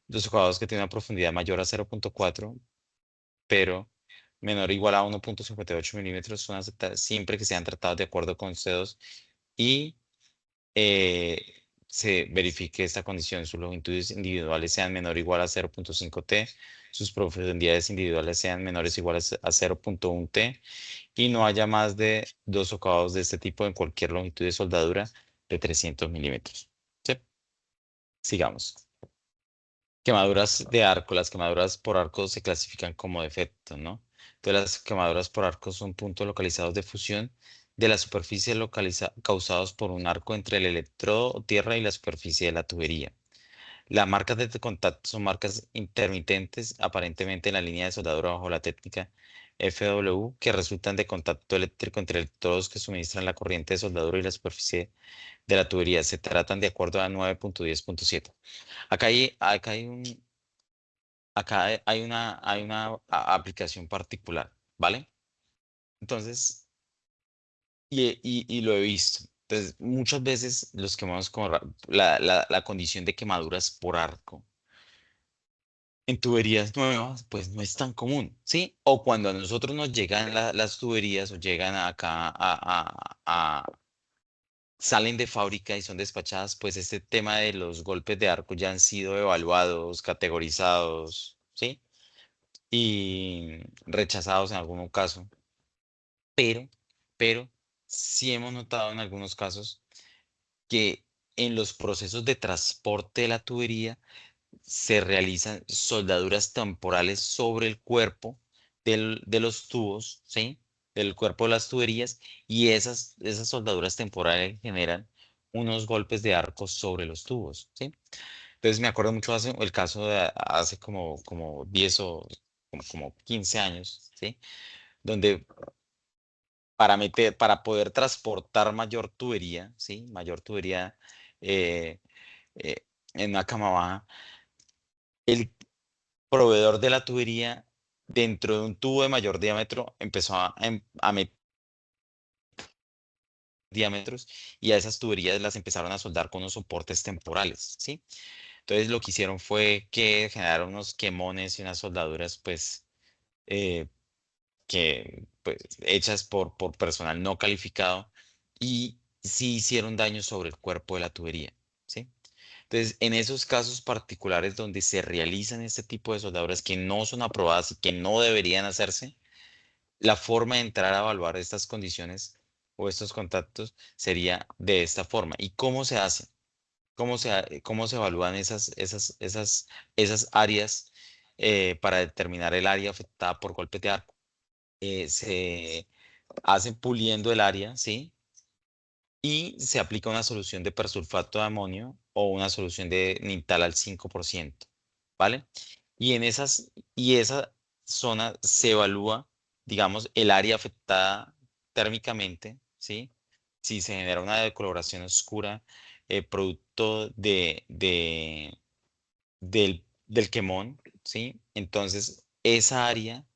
Los socavados que tienen una profundidad mayor a 0.4 pero menor o igual a 1.58 milímetros son aceptables siempre que sean tratados de acuerdo con C2 y se verifique esta condición. Sus longitudes individuales sean menor o igual a 0.5 t, sus profundidades individuales sean menores o iguales a 0.1 t y no haya más de dos socavados de este tipo en cualquier longitud de soldadura de 300 milímetros. ¿Sí? Sigamos. Quemaduras de arco. Las quemaduras por arco se clasifican como defecto, ¿no? Entonces las quemaduras por arco son puntos localizados de fusión de la superficie causados por un arco entre el electrodo o tierra y la superficie de la tubería. Las marcas de contacto son marcas intermitentes, aparentemente en la línea de soldadura bajo la técnica FW, que resultan de contacto eléctrico entre electrodos que suministran la corriente de soldadura y la superficie de la tubería. Se tratan de acuerdo a 9.10.7. Acá hay una aplicación particular, ¿vale? Entonces, y lo he visto. Entonces, muchas veces los quemamos con la condición de quemaduras por arco en tuberías nuevas, pues no es tan común, ¿sí? O cuando a nosotros nos llegan las tuberías o llegan acá salen de fábrica y son despachadas, pues este tema de los golpes de arco ya han sido evaluados, categorizados, ¿sí? Y rechazados en algún caso, pero, pero sí hemos notado en algunos casos que en los procesos de transporte de la tubería se realizan soldaduras temporales sobre el cuerpo de los tubos, ¿sí? Del cuerpo de las tuberías, y esas soldaduras temporales generan unos golpes de arco sobre los tubos, ¿sí? Entonces me acuerdo mucho el caso de hace como 10 o como 15 años, ¿sí? Donde para poder transportar mayor tubería, ¿sí? Mayor tubería eh, eh, en una cama baja, el proveedor de la tubería, dentro de un tubo de mayor diámetro, empezó a meter diámetros, y a esas tuberías las empezaron a soldar con unos soportes temporales, ¿sí? Entonces lo que hicieron fue que generaron unos quemones y unas soldaduras, pues, eh, pues, hechas por personal no calificado, y sí hicieron daño sobre el cuerpo de la tubería, ¿sí? Entonces, en esos casos particulares donde se realizan este tipo de soldaduras que no son aprobadas y que no deberían hacerse, la forma de entrar a evaluar estas condiciones o estos contactos sería de esta forma. ¿Y cómo se hace? ¿Cómo se evalúan esas áreas para determinar el área afectada por golpes de arco? Se hace puliendo el área, ¿sí? Y se aplica una solución de persulfato de amonio o una solución de Nintal al 5%, ¿vale? Y esa zona se evalúa, digamos, el área afectada térmicamente, ¿sí? Si se genera una decoloración oscura producto del quemón, ¿sí? Entonces, esa área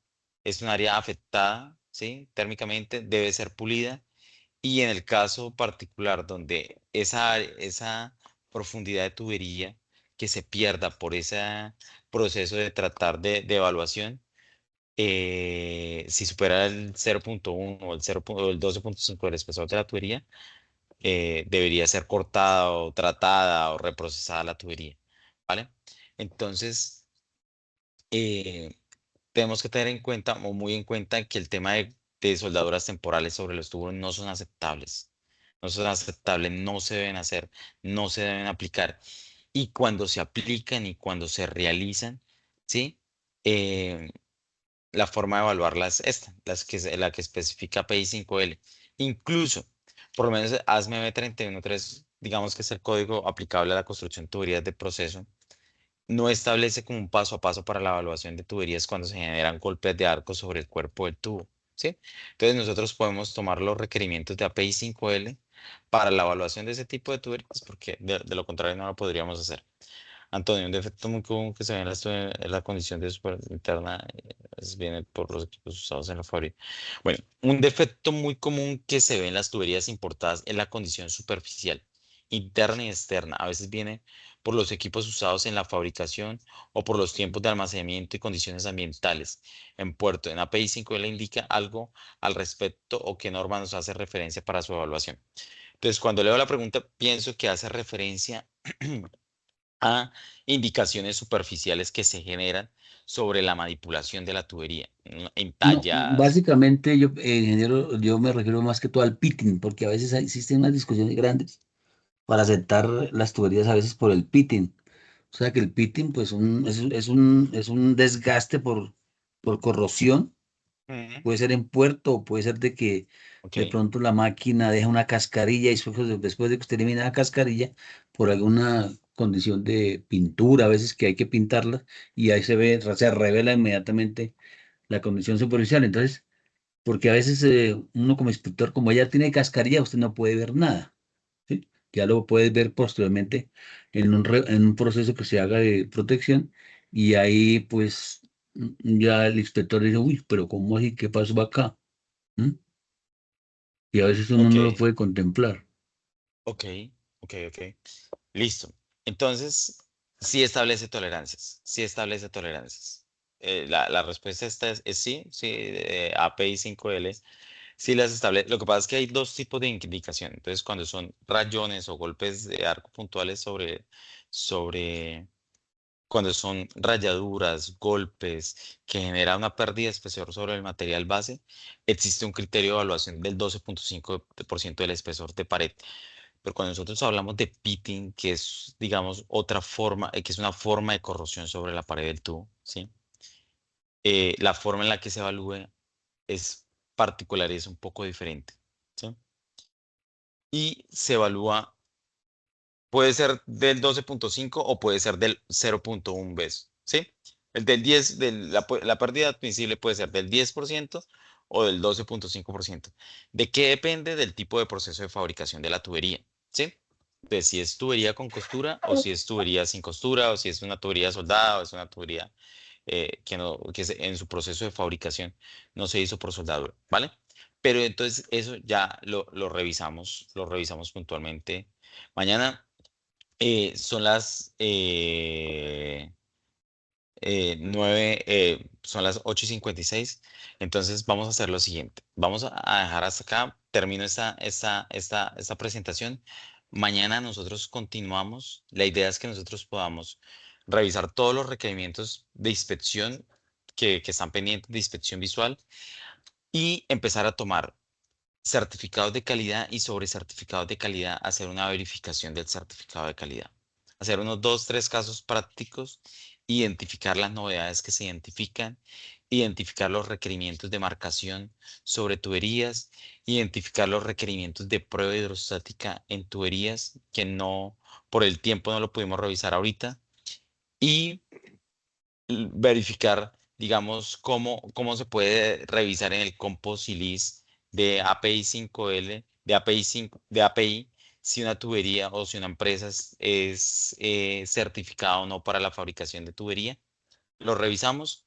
es un área afectada, ¿sí? Térmicamente, debe ser pulida, y en el caso particular donde esa profundidad de tubería que se pierda por ese proceso de tratar de evaluación, si supera el 0,1 o o el 12,5 del espesor de la tubería, debería ser cortada o tratada o reprocesada la tubería, ¿vale? Entonces, eh, tenemos que tener en cuenta, o muy en cuenta, que el tema de soldaduras temporales sobre los tubos no son aceptables. No son aceptables, no se deben hacer, no se deben aplicar. Y cuando se aplican y cuando se realizan, ¿sí? Eh, la forma de evaluarlas es esta, la que especifica PI5L. Incluso, por lo menos ASME 313, digamos que es el código aplicable a la construcción de tuberías de proceso, no establece como un paso a paso para la evaluación de tuberías cuando se generan golpes de arco sobre el cuerpo del tubo, ¿sí? Entonces nosotros podemos tomar los requerimientos de API 5L para la evaluación de ese tipo de tuberías, porque de lo contrario no lo podríamos hacer. Antonio, un defecto muy común que se ve en la condición de superficie interna viene por los equipos usados en la fábrica. Bueno, un defecto muy común que se ve en las tuberías importadas es la condición superficial, interna y externa. A veces viene por los equipos usados en la fabricación o por los tiempos de almacenamiento y condiciones ambientales en puerto. En API 5 le indica algo al respecto o qué norma nos hace referencia para su evaluación. Entonces, cuando leo la pregunta, pienso que hace referencia a indicaciones superficiales que se generan sobre la manipulación de la tubería, en No, tallas. básicamente yo, ingeniero, yo me refiero más que todo al pitting, porque a veces existen unas discusiones grandes para aceptar las tuberías a veces por el pitting. O sea que el pitting pues es un desgaste por corrosión. Ujú. Puede ser en puerto, o puede ser de que Ok, de pronto la máquina deja una cascarilla y después de que usted elimina la cascarilla, por alguna condición de pintura, a veces que hay que pintarla, y ahí se revela inmediatamente la condición superficial. Entonces, porque a veces uno como inspector, como ya tiene cascarilla, usted no puede ver nada, ¿sí? Ya lo puede ver posteriormente en un proceso que se haga de protección, y ahí pues ya el inspector dice, uy, pero ¿cómo así? ¿Qué pasó acá? ¿Mm? Y a veces uno ok, no lo puede contemplar. ok, ok. Listo. Entonces, Sí establece tolerancias, sí establece tolerancias. La respuesta esta es sí, sí, API 5L sí las establece. Lo que pasa es que hay dos tipos de indicación. Entonces, cuando son rayones o golpes de arco puntuales sobre, cuando son rayaduras, golpes que generan una pérdida de espesor sobre el material base, existe un criterio de evaluación del 12.5% del espesor de pared. Pero cuando nosotros hablamos de pitting, que es, digamos, otra forma, que es una forma de corrosión sobre la pared del tubo, ¿sí? La forma en la que se evalúa es particular y es un poco diferente, ¿sí? Y se evalúa, puede ser del 12.5 o puede ser del 0.1 veces, ¿sí? El del 10, la pérdida admisible puede ser del 10% o del 12.5%. ¿De qué depende? Del tipo de proceso de fabricación de la tubería, ¿sí? De si es tubería con costura o si es tubería sin costura o si es una tubería soldada o es una tubería en su proceso de fabricación no se hizo por soldadura, ¿vale? Pero entonces eso ya lo revisamos puntualmente. Mañana son las 8:56. Entonces vamos a hacer lo siguiente. Vamos a dejar hasta acá. Termino esta presentación. Mañana nosotros continuamos. La idea es que nosotros podamos revisar todos los requerimientos de inspección que están pendientes de inspección visual y empezar a tomar certificados de calidad y sobre certificados de calidad hacer una verificación del certificado de calidad. Hacer unos 2, 3 casos prácticos, identificar las novedades que se identifican, identificar los requerimientos de marcación sobre tuberías, identificar los requerimientos de prueba hidrostática en tuberías que no, por el tiempo no lo pudimos revisar ahorita y verificar, digamos, cómo se puede revisar en el Composilis de API 5L, de API, si una tubería o si una empresa es certificada o no para la fabricación de tubería. Lo revisamos.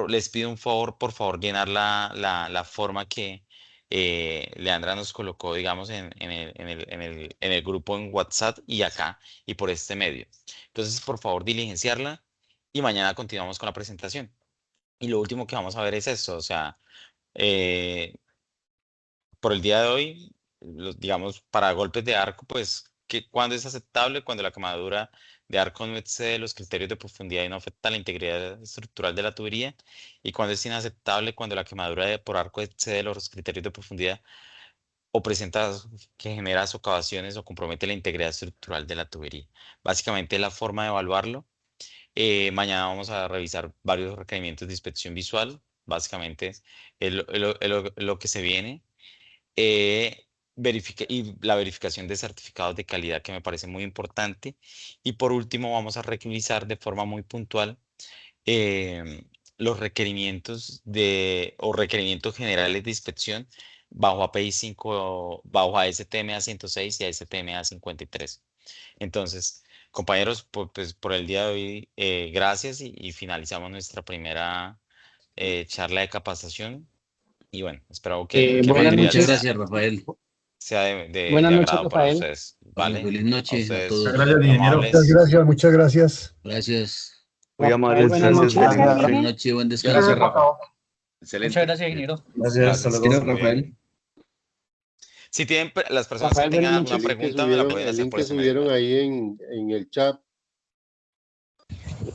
Les pido un favor, por favor, llenar la forma que Leandra nos colocó, digamos, en el grupo en WhatsApp y acá y por este medio. Entonces, por favor, diligenciarla y mañana continuamos con la presentación. Y lo último que vamos a ver es esto, o sea, eh, por el día de hoy, digamos, para golpes de arco, pues, ¿cuándo es aceptable? Cuando la quemadura de arco no excede los criterios de profundidad y no afecta la integridad estructural de la tubería. Y cuando es inaceptable, cuando la quemadura por arco excede los criterios de profundidad o presenta que genera socavaciones o compromete la integridad estructural de la tubería. Básicamente la forma de evaluarlo. Mañana vamos a revisar varios requerimientos de inspección visual. Básicamente es lo que se viene. Y la verificación de certificados de calidad que me parece muy importante. Y por último, vamos a revisar de forma muy puntual los requerimientos o requerimientos generales de inspección bajo API 5, bajo ASTM A106 y ASTM A53. Entonces, compañeros, pues, por el día de hoy, gracias y finalizamos nuestra primera charla de capacitación. Y bueno, espero que el Buenas material Muchas noches. gracias, Rafael. sea de Buenas noches, agrado para Rafael. ustedes, Bueno, ¿vale? feliz A noche a ustedes Muchas todos. gracias, muy ingeniero. Muchas amables. gracias, muchas gracias. Gracias. Muy Rafael, amables, buenas gracias. noches. Buenas noches, buen Gracias, descanso. Rafa. Muchas Excelente. gracias, ingeniero. Gracias, hasta Gracias, que luego. estén muy bien. Si tienen, las personas que Rafael, buenas tengan alguna noches. pregunta, me la pueden hacer por este medio. ahí en el chat,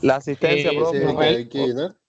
La asistencia, Eh, profe. ese es el que Rafael, hay que llenar.